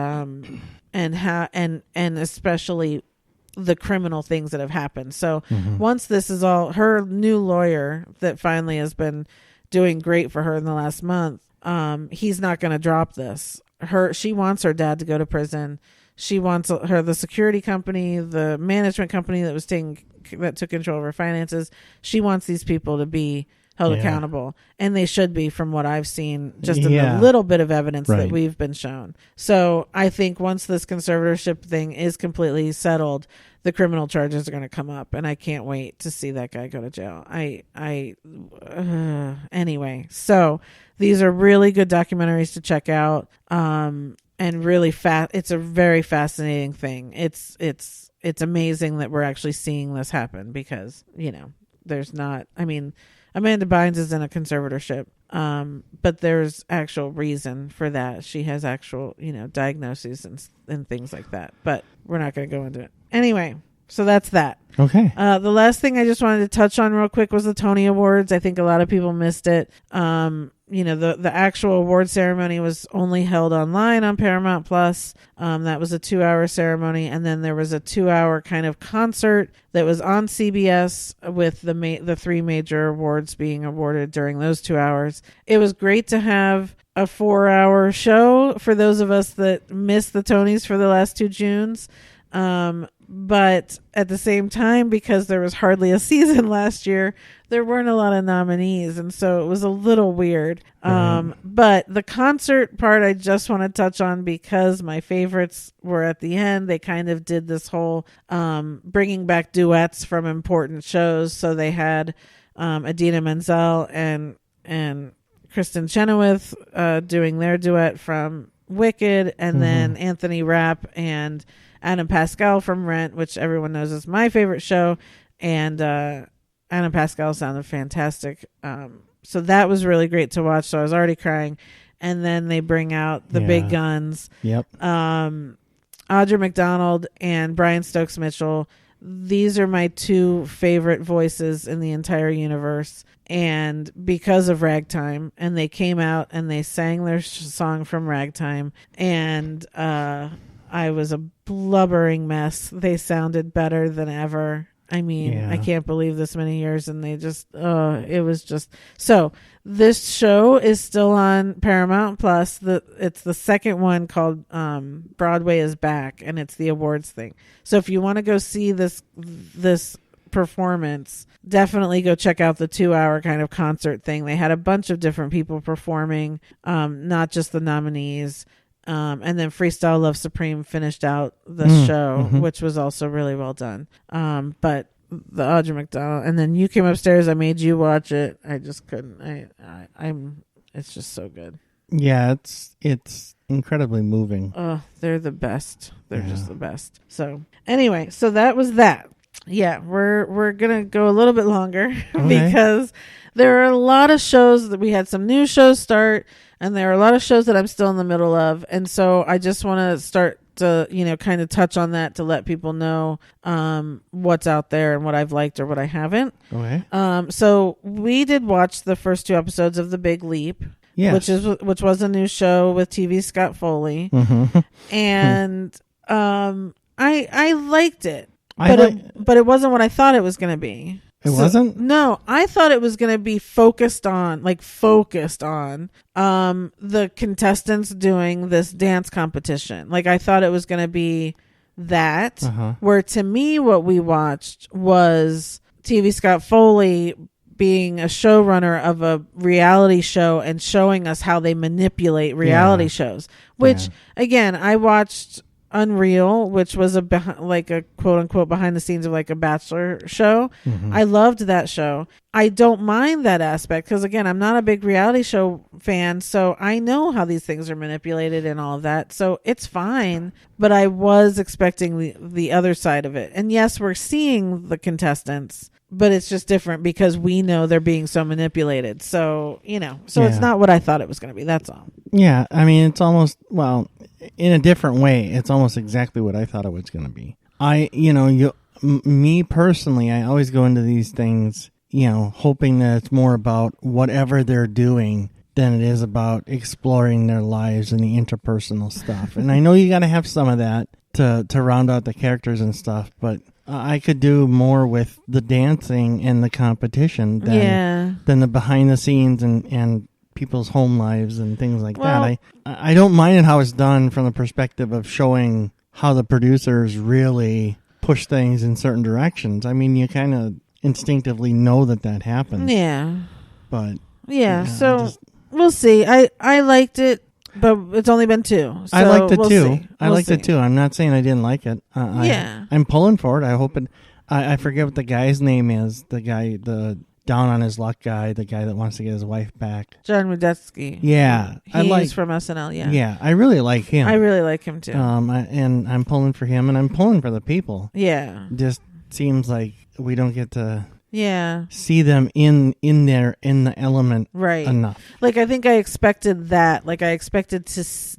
especially the criminal things that have happened. So once this is all, her new lawyer that finally has been doing great for her in the last month, he's not going to drop this. She wants her dad to go to prison. She wants the security company, the management company that took control of her finances. She wants these people to be held accountable, and they should be, from what I've seen, just in the little bit of evidence that we've been shown. So I think once this conservatorship thing is completely settled, the criminal charges are going to come up, and I can't wait to see that guy go to jail. Anyway, so these are really good documentaries to check out, and really it's a very fascinating thing. It's amazing that we're actually seeing this happen, because there's not, Amanda Bynes is in a conservatorship, but there's actual reason for that. She has actual, diagnoses and things like that. But we're not going to go into it. Anyway, so that's that.
Okay.
The last thing I just wanted to touch on real quick was the Tony Awards. I think a lot of people missed it. The actual award ceremony was only held online on Paramount Plus. That was a 2-hour ceremony, and then there was a 2-hour kind of concert that was on CBS with the 3 major awards being awarded during those 2 hours. It was great to have a 4-hour show for those of us that missed the Tonys for the last 2 Junes. But at the same time, because there was hardly a season last year, there weren't a lot of nominees, and so it was a little weird. But the concert part I just want to touch on, because my favorites were at the end. They kind of did this whole bringing back duets from important shows. So they had Idina Menzel and Kristen Chenoweth doing their duet from Wicked, and then Anthony Rapp and Adam Pascal from Rent, which everyone knows is my favorite show, and Adam Pascal sounded fantastic. So that was really great to watch. So I was already crying, and then they bring out the big guns.
Yep.
Audra McDonald and Brian Stokes Mitchell. These are my two favorite voices in the entire universe, and because of Ragtime, and they came out and they sang their song from Ragtime, and I was a blubbering mess. They sounded better than ever. I mean, I can't believe this many years, and they just, it was just, so this show is still on Paramount Plus. It's the second one called Broadway is Back, and it's the awards thing. So if you want to go see this performance, definitely go check out the 2-hour kind of concert thing. They had a bunch of different people performing, not just the nominees. And then Freestyle Love Supreme finished out the show, which was also really well done. But the Audra McDonald, and then you came upstairs. I made you watch it. I just couldn't. It's just so good.
Yeah, it's incredibly moving.
Oh, they're the best. They're just the best. So anyway, so that was that. Yeah, we're gonna go a little bit longer because there are a lot of shows that we had some new shows start, and there are a lot of shows that I'm still in the middle of, and so I just want to start to kind of touch on that to let people know what's out there and what I've liked or what I haven't.
Okay.
So we did watch the first 2 episodes of The Big Leap. Yes. Which was a new show with TV Scott Foley, and I liked it. But it wasn't what I thought it was going to be.
It wasn't?
No, I thought it was going to be focused on the contestants doing this dance competition. Like, I thought it was going to be that, where to me what we watched was TV Scott Foley being a showrunner of a reality show and showing us how they manipulate reality shows, which again, I watched Unreal, which was a quote unquote behind the scenes of like a Bachelor show. I loved that show. I don't mind that aspect because again, I'm not a big reality show fan, so I know how these things are manipulated and all of that, so it's fine. But I was expecting the other side of it, and yes, we're seeing the contestants, but it's just different because we know they're being so manipulated. So it's not what I thought it was going to be. That's all.
Yeah, I mean, it's almost, well, in a different way, it's almost exactly what I thought it was going to be. Me personally, I always go into these things, hoping that it's more about whatever they're doing than it is about exploring their lives and the interpersonal stuff. And I know you got to have some of that to round out the characters and stuff, but I could do more with the dancing and the competition than the behind the scenes and people's home lives and things like that. I don't mind how it's done from the perspective of showing how the producers really push things in certain directions. I mean, you kind of instinctively know that happens.
Yeah.
But
so we'll see. I liked it, but it's only been 2. So
I liked it too.
See.
I liked it too. I'm not saying I didn't like it. I'm pulling for it. I hope it. I forget what the guy's name is. The guy, the down on his luck guy, the guy that wants to get his wife back.
John Rudetsky.
Yeah,
he's from SNL. Yeah.
Yeah, I really like him.
I really like him too.
And I'm pulling for him, and I'm pulling for the people.
Yeah.
Just seems like we don't get to.
Yeah.
See them in the element enough.
Like, I think I expected that. Like, I expected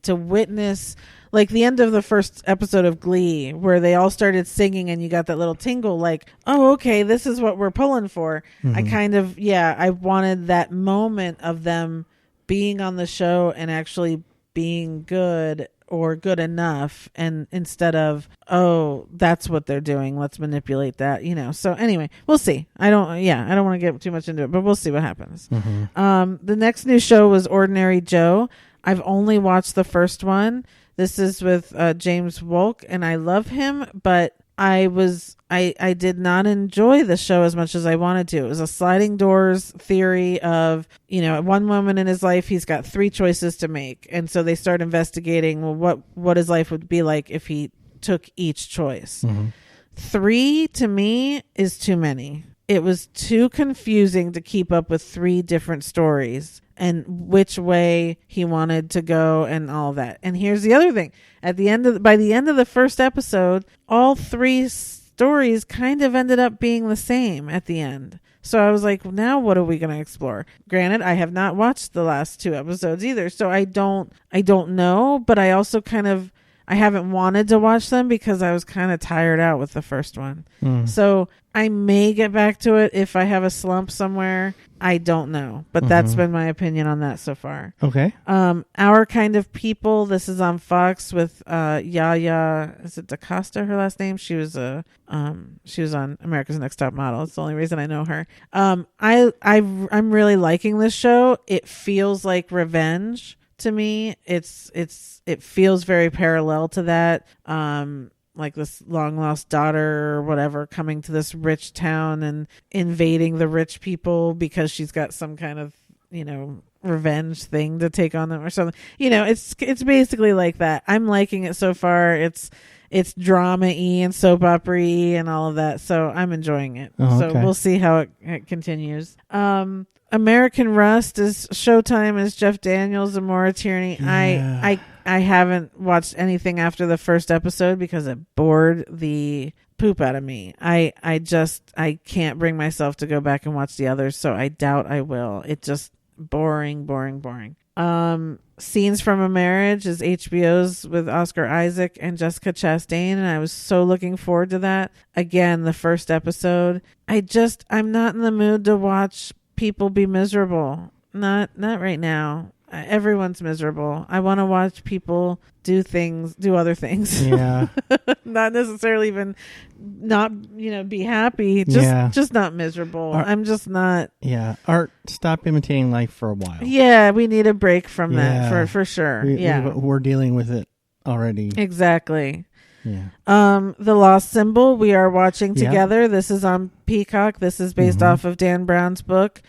to witness like the end of the first episode of Glee where they all started singing and you got that little tingle like, oh, okay, this is what we're pulling for. I kind of, I wanted that moment of them being on the show and actually being good or good enough, and instead of, oh, that's what they're doing, let's manipulate that, so anyway, we'll see. I don't want to get too much into it, but we'll see what happens. The next new show was Ordinary Joe. I've only watched the first one. This is with James Wolk, and I love him, but I did not enjoy the show as much as I wanted to. It was a sliding doors theory of, at one moment in his life, he's got 3 choices to make. And so they start investigating, well, what his life would be like if he took each choice. 3 to me is too many. It was too confusing to keep up with 3 different stories. and which way he wanted to go and all that. And here's the other thing. By the end of the first episode, all three stories kind of ended up being the same at the end. So I was like, now what are we going to explore? Granted, I have not watched the last 2 episodes either, so I don't know, but I also I haven't wanted to watch them because I was kind of tired out with the first one. So I may get back to it if I have a slump somewhere. I don't know, but that's been my opinion on that so far.
Okay.
Our Kind of People. This is on Fox with Yaya. Is it DaCosta? Her last name. She was on America's Next Top Model. It's the only reason I know her. I'm really liking this show. It feels like revenge to me. It feels very parallel to that. Like this long lost daughter or whatever coming to this rich town and invading the rich people because she's got some kind of, revenge thing to take on them or something. It's basically like that. I'm liking it so far. It's drama-y and soap opera-y and all of that. So I'm enjoying it.
Oh,
okay. So we'll see how it continues. American Rust is Showtime as Jeff Daniels, a Maura Tierney. Yeah. I haven't watched anything after the first episode because it bored the poop out of me. I can't bring myself to go back and watch the others, so I doubt I will. It just boring. Scenes from a Marriage is HBO's with Oscar Isaac and Jessica Chastain, and I was so looking forward to that. Again, the first episode. I'm not in the mood to watch people be miserable. Not right now. Everyone's miserable. I want to watch people do other things. Yeah. Not necessarily even not, be happy. Just not miserable. I'm just not.
Yeah. Art, stop imitating life for a while.
Yeah. We need a break from that for sure.
We're dealing with it already.
Exactly.
Yeah.
The Lost Symbol we are watching together. Yeah. This is on Peacock. This is based off of Dan Brown's book.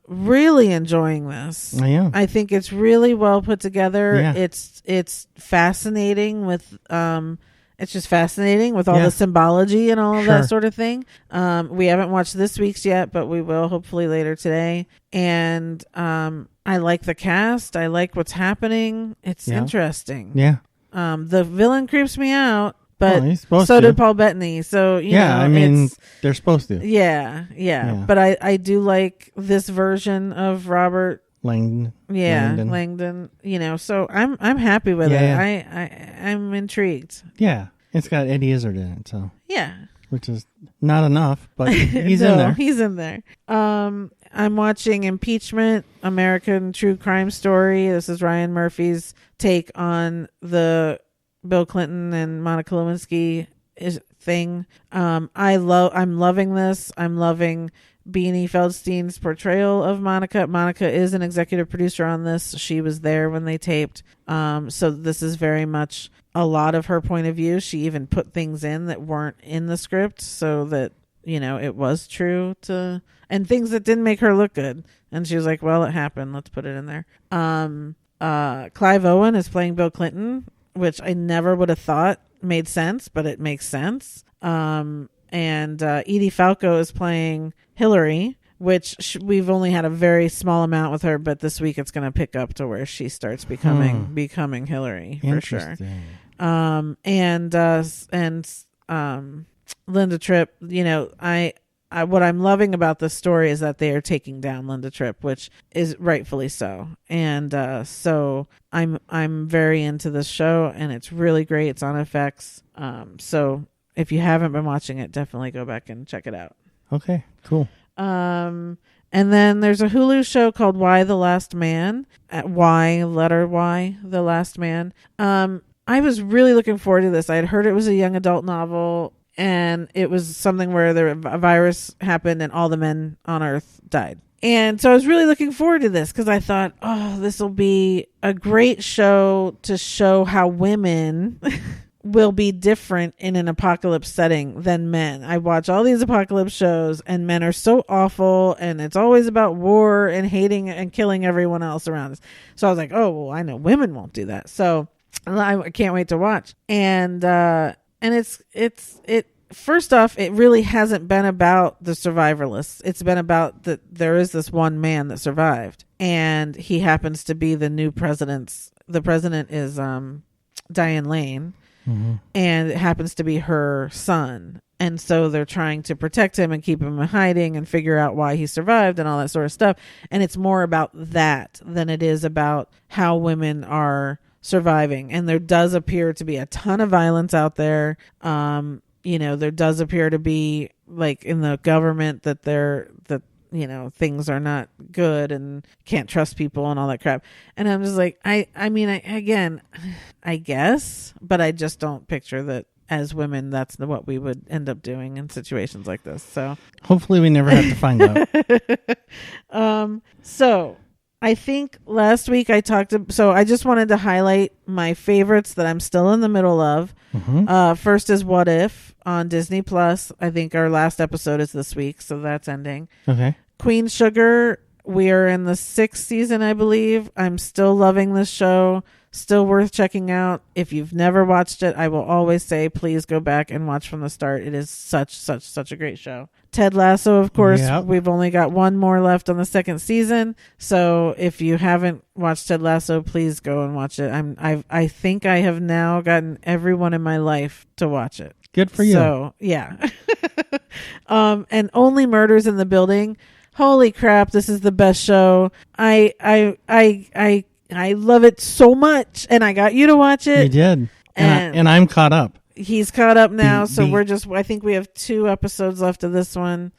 Really enjoying this. I think it's really well put together. Yeah. It's fascinating with it's just fascinating with all the symbology and all of that sort of thing. We haven't watched this week's yet, but we will hopefully later today. And I like the cast. I like what's happening. It's interesting.
Yeah.
The villain creeps me out, but so did Paul Bettany. So
they're supposed to.
Yeah. But I do like this version of Robert
Langdon.
Langdon. So I'm happy with it. I'm intrigued.
Yeah, it's got Eddie Izzard in it. So which is not enough, but he's in there.
He's in there. I'm watching Impeachment, American True Crime Story. This is Ryan Murphy's take on the Bill Clinton and Monica Lewinsky thing. I'm loving this. I'm loving Beanie Feldstein's portrayal of Monica. Monica is an executive producer on this. She was there when they taped. So this is very much a lot of her point of view. She even put things in that weren't in the script so that it was true to, and things that didn't make her look good. And she was like, well, it happened. Let's put it in there. Clive Owen is playing Bill Clinton, which I never would have thought made sense, but it makes sense. And Edie Falco is playing Hillary, which we've only had a very small amount with her, but this week it's going to pick up to where she starts becoming Hillary for sure. Linda Tripp, what I'm loving about this story is that they are taking down Linda Tripp, which is rightfully so. And so I'm very into this show, and it's really great. It's on FX. So if you haven't been watching it, definitely go back and check it out.
Okay, cool.
And then there's a Hulu show called Why the Last Man. Letter Y, The Last Man. I was really looking forward to this. I had heard it was a young adult novel, and it was something where a virus happened and all the men on Earth died. And so I was really looking forward to this because I thought, this will be a great show to show how women will be different in an apocalypse setting than men. I watch all these apocalypse shows and men are so awful and it's always about war and hating and killing everyone else around us. So I was like, I know women won't do that. So I can't wait to watch. And it first off, it really hasn't been about the survivalists. It's been about that there is this one man that survived, and he happens to be the new president's. The president is Diane Lane, and it happens to be her son. And so they're trying to protect him and keep him in hiding and figure out why he survived and all that sort of stuff. And it's more about that than it is about how women are surviving. And there does appear to be a ton of violence out there. There does appear to be, like, in the government that things are not good and can't trust people and all that crap. And I'm just like, I guess, but I just don't picture that as women, that's what we would end up doing in situations like this. So
hopefully we never have to find out.
So I think last week I just wanted to highlight my favorites that I'm still in the middle of. First is What If on Disney Plus. I think our last episode is this week, so that's ending.
Okay.
Queen Sugar, we are in the 6th season, I believe. I'm still loving this show. Still worth checking out. If you've never watched it, I will always say, please go back and watch from the start. It is such a great show. Ted Lasso, of course,
Yep.
We've only got one more left on the 2nd season. So if you haven't watched Ted Lasso, please go and watch it. I think I have now gotten everyone in my life to watch it.
Good for you.
So yeah. And Only Murders in the Building. Holy crap, this is the best show. I love it so much, and I got you to watch it.
You did. And I'm caught up.
He's caught up now, I think we have 2 episodes left of this one.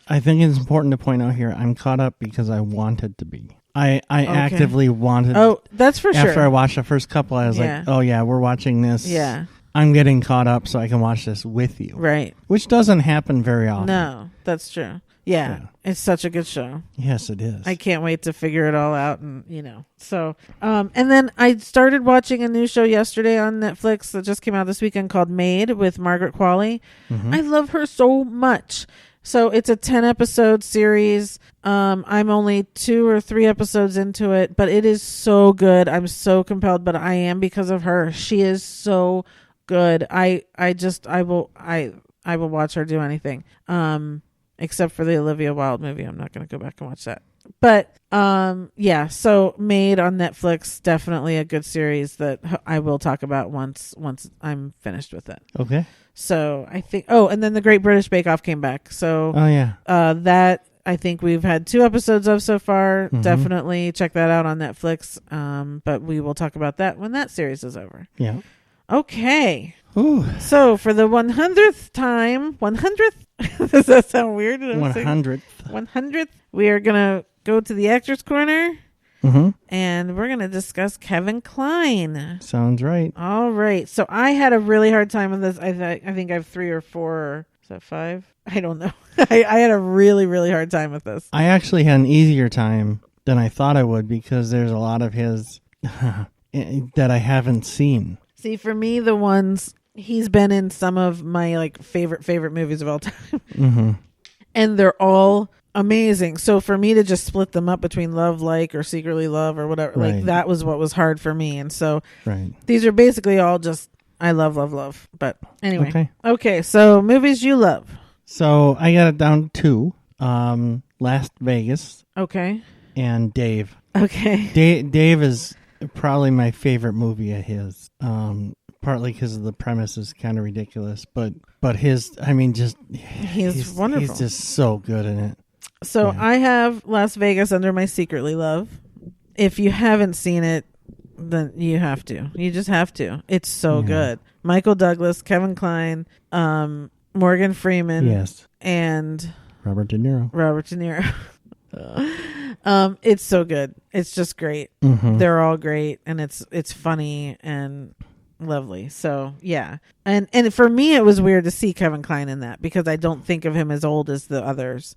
I think it's important to point out here, I'm caught up because I wanted to be. I actively wanted.
Oh, that's for sure.
After I watched the first couple, I was like, oh yeah, we're watching this.
Yeah.
I'm getting caught up so I can watch this with you.
Right.
Which doesn't happen very often.
No, that's true. Yeah. It's such a good show.
Yes, it is.
I can't wait to figure it all out. And, so, and then I started watching a new show yesterday on Netflix that just came out this weekend called Maid with Margaret Qualley. I love her so much. So it's a 10-episode series. I'm only 2 or 3 episodes into it, but it is so good. I'm so compelled, but I am because of her. She is so good. I will watch her do anything. Except for the Olivia Wilde movie. I'm not going to go back and watch that. But, so Maid on Netflix, definitely a good series that I will talk about once I'm finished with it.
Okay.
So I think, and then the Great British Bake Off came back. So, that I think we've had 2 episodes of so far. Definitely check that out on Netflix. But we will talk about that when that series is over.
Yeah.
Okay.
Ooh.
So for the 100th time, 100th? Does that sound weird?
100th.
100th. We are going to go to the Actors Corner. And we're going to discuss Kevin Kline.
Sounds right.
All right. So I had a really hard time with this. I think I have 3 or 4. Is that 5? I don't know. I had a really, really hard time with this.
I actually had an easier time than I thought I would because there's a lot of his that I haven't seen.
See, for me, the ones he's been in some of my favorite movies of all time. And they're all amazing. So for me to just split them up between Love, Like, or Secretly Love or whatever, that was what was hard for me. And so these are basically all just I love, love, love. But anyway. Okay, so movies you love.
So I got it down to 2. Las Vegas.
Okay.
And Dave.
Okay.
Dave is probably my favorite movie of his. Partly because the premise is kind of ridiculous, but he's wonderful. He's just so good in it.
So I have Las Vegas under my Secretly Love. If you haven't seen it, then you have to. You just have to. It's so good. Michael Douglas, Kevin Kline, Morgan Freeman, and
Robert De Niro.
It's so good. It's just great. They're all great, and it's funny and lovely. So yeah, and for me it was weird to see Kevin Kline in that because I don't think of him as old as the others.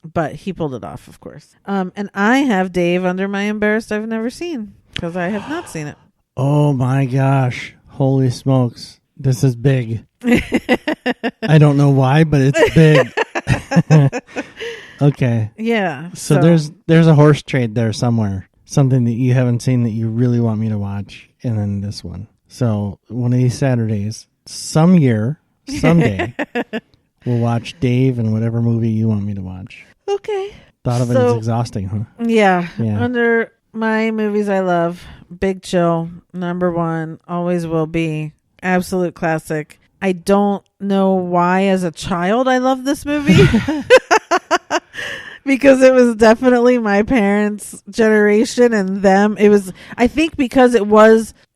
But he pulled it off, of course. And I have Dave under my Embarrassed I've Never Seen because I have not seen it.
Oh my gosh, holy smokes, this is big. I don't know why, but it's big. Okay,
yeah,
so there's a horse trade there somewhere, something that you haven't seen that you really want me to watch, and then this one. So one of these Saturdays, some year Someday we'll watch Dave and whatever movie you want me to watch.
Okay.
Thought of it as exhausting, huh?
Yeah.
Yeah.
Under my movies I love, Big Chill, number one, always will be. Absolute classic. I don't know why as a child I loved this movie. Because it was definitely my parents' generation and them. It was, I think because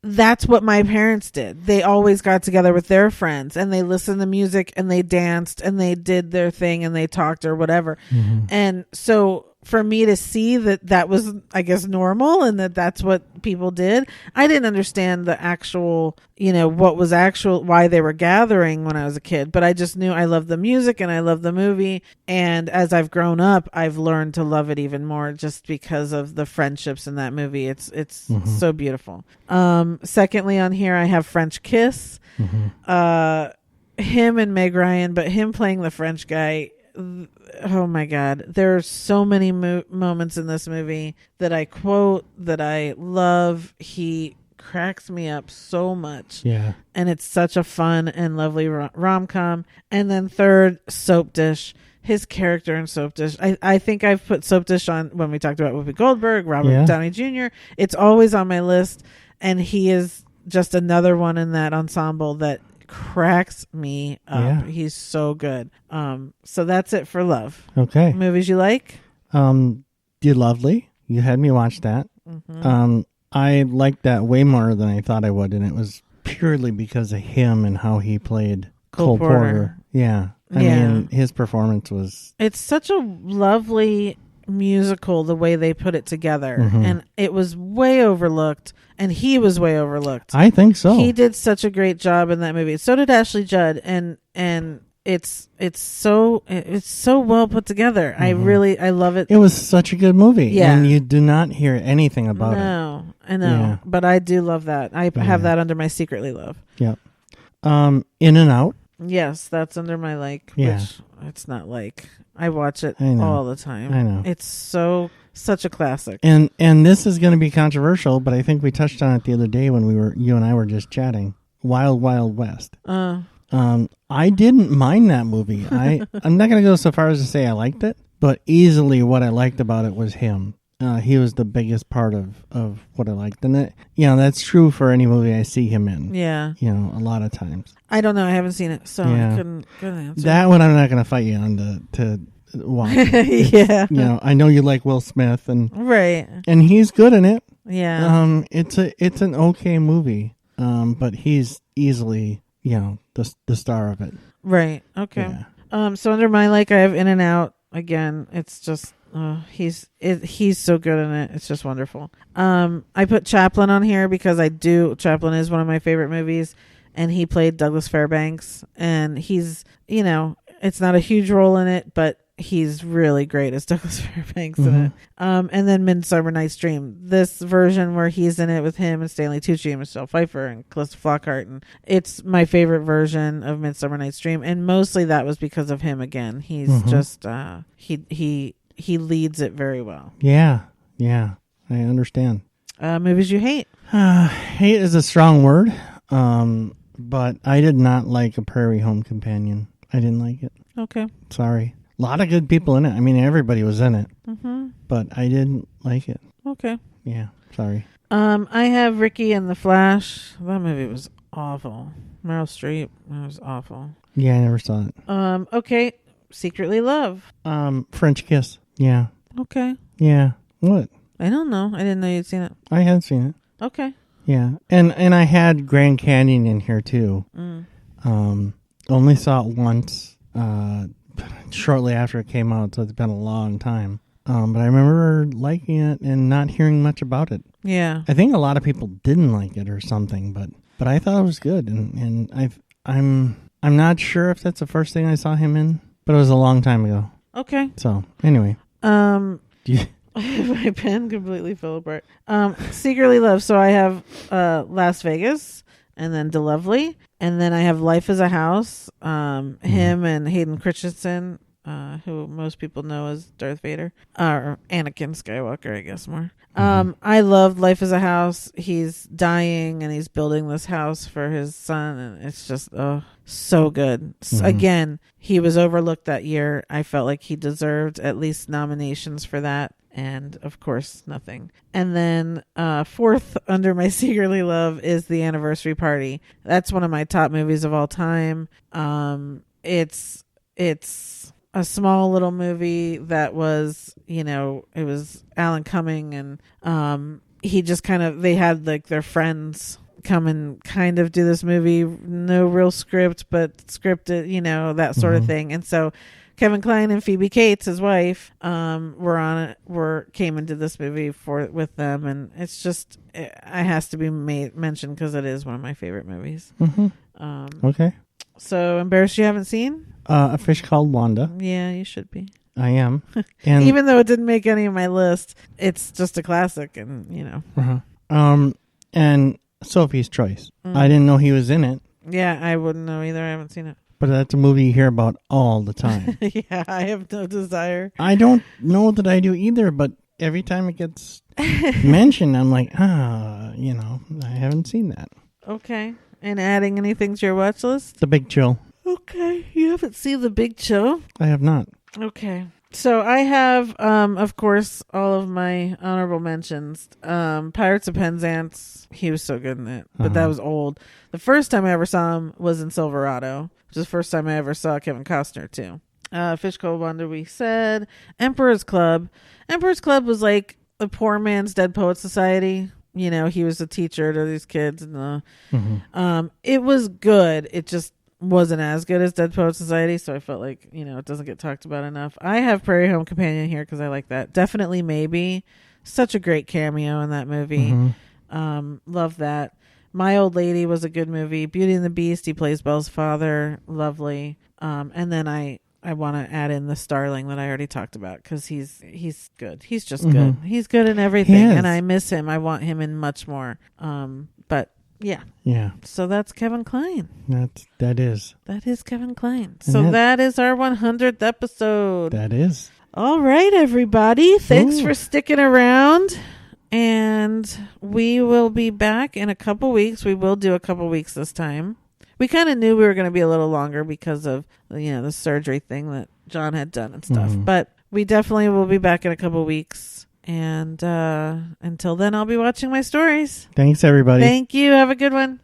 that's what my parents did. They always got together with their friends and they listened to music and they danced and they did their thing and they talked or whatever. Mm-hmm. And so for me to see that was, I guess, normal and that's what people did. I didn't understand the actual, what was why they were gathering when I was a kid, but I just knew I loved the music and I loved the movie. And as I've grown up, I've learned to love it even more just because of the friendships in that movie. It's mm-hmm. so beautiful. Secondly, on here, I have French Kiss, mm-hmm. Him and Meg Ryan, but him playing the French guy. Oh my God. There are so many moments in this movie that I quote, that I love. He cracks me up so much. Yeah. And it's such a fun and lovely rom-com. And then third, Soap Dish. His character in Soap Dish. I think I've put Soap Dish on when we talked about Whoopi Goldberg, Robert Downey Jr. It's always on my list. And he is just another one in that ensemble that cracks me up. Yeah. He's so good. So that's it for love.
Okay.
Movies you like?
Dear Lovely. You had me watch that. Mm-hmm. I liked that way more than I thought I would, and it was purely because of him and how he played Cole Porter. Yeah. I mean, his performance was...
It's such a lovely musical, the way they put it together. Mm-hmm. And it was way overlooked, and he was way overlooked.
I think so.
He did such a great job in that movie. So did Ashley Judd, and it's so well put together. Mm-hmm. I love it.
It was such a good movie. Yeah. And you do not hear anything about it.
No, I know. Yeah. But I do love that. I have that under my secretly love.
Yep. In and Out.
Yes, that's under my like, which it's not like. I watch it all the time. I know. It's such a classic.
And this is going to be controversial, but I think we touched on it the other day when you and I were just chatting. Wild Wild West. I didn't mind that movie. I'm not going to go so far as to say I liked it, but easily what I liked about it was him. He was the biggest part of what I liked. And that's true for any movie I see him in. Yeah. A lot of times.
I don't know. I haven't seen it, so I couldn't answer.
That one I'm not going to fight you on to watch.
Yeah.
I know you like Will Smith and he's good in it.
Yeah.
It's an okay movie. But he's easily, the star of it.
Right. Okay. Yeah. So under my I have In and Out. Again, it's just he's so good in it. It's just wonderful. I put Chaplin on here because Chaplin is one of my favorite movies, and he played Douglas Fairbanks, and he's, it's not a huge role in it, but he's really great as Douglas Fairbanks in it. And then Midsummer Night's Dream, this version where he's in it with him and Stanley Tucci and Michelle Pfeiffer and Calista Flockhart, and it's my favorite version of Midsummer Night's Dream, and mostly that was because of him. Again, he's just he leads it very well.
Yeah, I understand.
Movies you hate?
Hate is a strong word, but I did not like A Prairie Home Companion. I didn't like it.
Okay.
Sorry. A lot of good people in it. I mean, everybody was in it, but I didn't like it.
Okay.
Yeah, sorry.
I have Ricky and the Flash. That movie was awful. Meryl Streep. It was awful.
Yeah, I never saw it.
Okay. Secretly Love.
French Kiss. Yeah.
Okay.
Yeah. What?
I don't know. I didn't know you'd seen it.
I had seen it.
Okay.
Yeah, and I had Grand Canyon in here too. Only saw it once. Shortly after it came out, so it's been a long time. But I remember liking it and not hearing much about it.
Yeah.
I think a lot of people didn't like it or something, but I thought it was good, and I'm not sure if that's the first thing I saw him in, but it was a long time ago.
Okay.
So anyway,
my pen completely fell apart. Secretly Love. So I have Las Vegas, and then DeLovely, and then I have Life as a House. Him and Hayden Christensen. who most people know as Darth Vader, or Anakin Skywalker, I guess more. I loved Life as a House. He's dying and he's building this house for his son, and it's just so good. Again, he was overlooked that year. I felt like he deserved at least nominations for that, and of course nothing. And then fourth under my secretly love is The Anniversary Party. That's one of my top movies of all time. It's a small little movie that was, it was Alan Cumming, and he just they had like their friends come and kind of do this movie. No real script, but scripted, that sort of thing. And so Kevin Kline and Phoebe Cates, his wife, came into this movie with them, and it's just, it has to be mentioned because it is one of my favorite movies.
Okay.
So, embarrassed you haven't seen?
A Fish Called Wanda.
Yeah, you should be.
I am. And
even though it didn't make any of my list, it's just a classic, and
and Sophie's Choice. I didn't know he was in it.
Yeah, I wouldn't know either. I haven't seen it.
But that's a movie you hear about all the time.
Yeah, I have no desire.
I don't know that I do either, but every time it gets mentioned, I'm like, I haven't seen that.
Okay. And adding anything to your watch list?
The Big Chill.
Okay. You haven't seen The Big Chill?
I have not.
Okay. So I have, of course, all of my honorable mentions. Pirates of Penzance. He was so good in it, but that was old. The first time I ever saw him was in Silverado, which is the first time I ever saw Kevin Costner too. Fish Called Wanda, we said. Emperor's Club. Emperor's Club was like the poor man's Dead Poets Society. He was a teacher to these kids. And it was good. It just wasn't as good as Dead Poets Society, so I felt like, it doesn't get talked about enough. I have Prairie Home Companion here because I like that. Definitely Maybe. Such a great cameo in that movie. Love that. My Old Lady was a good movie. Beauty and the Beast, he plays Belle's father. Lovely. And then I want to add in the Starling that I already talked about because he's good. He's just good. He's good in everything, and I miss him. I want him in much more. But yeah. So that's Kevin Kline.
That is
Kevin Kline. So that is our 100th episode.
That is.
All right, everybody. Thanks for sticking around. And we will be back in a couple weeks. We will do a couple weeks this time. We kind of knew we were going to be a little longer because of, the surgery thing that John had done and stuff. But we definitely will be back in a couple weeks. And until then, I'll be watching my stories.
Thanks, everybody.
Thank you. Have a good one.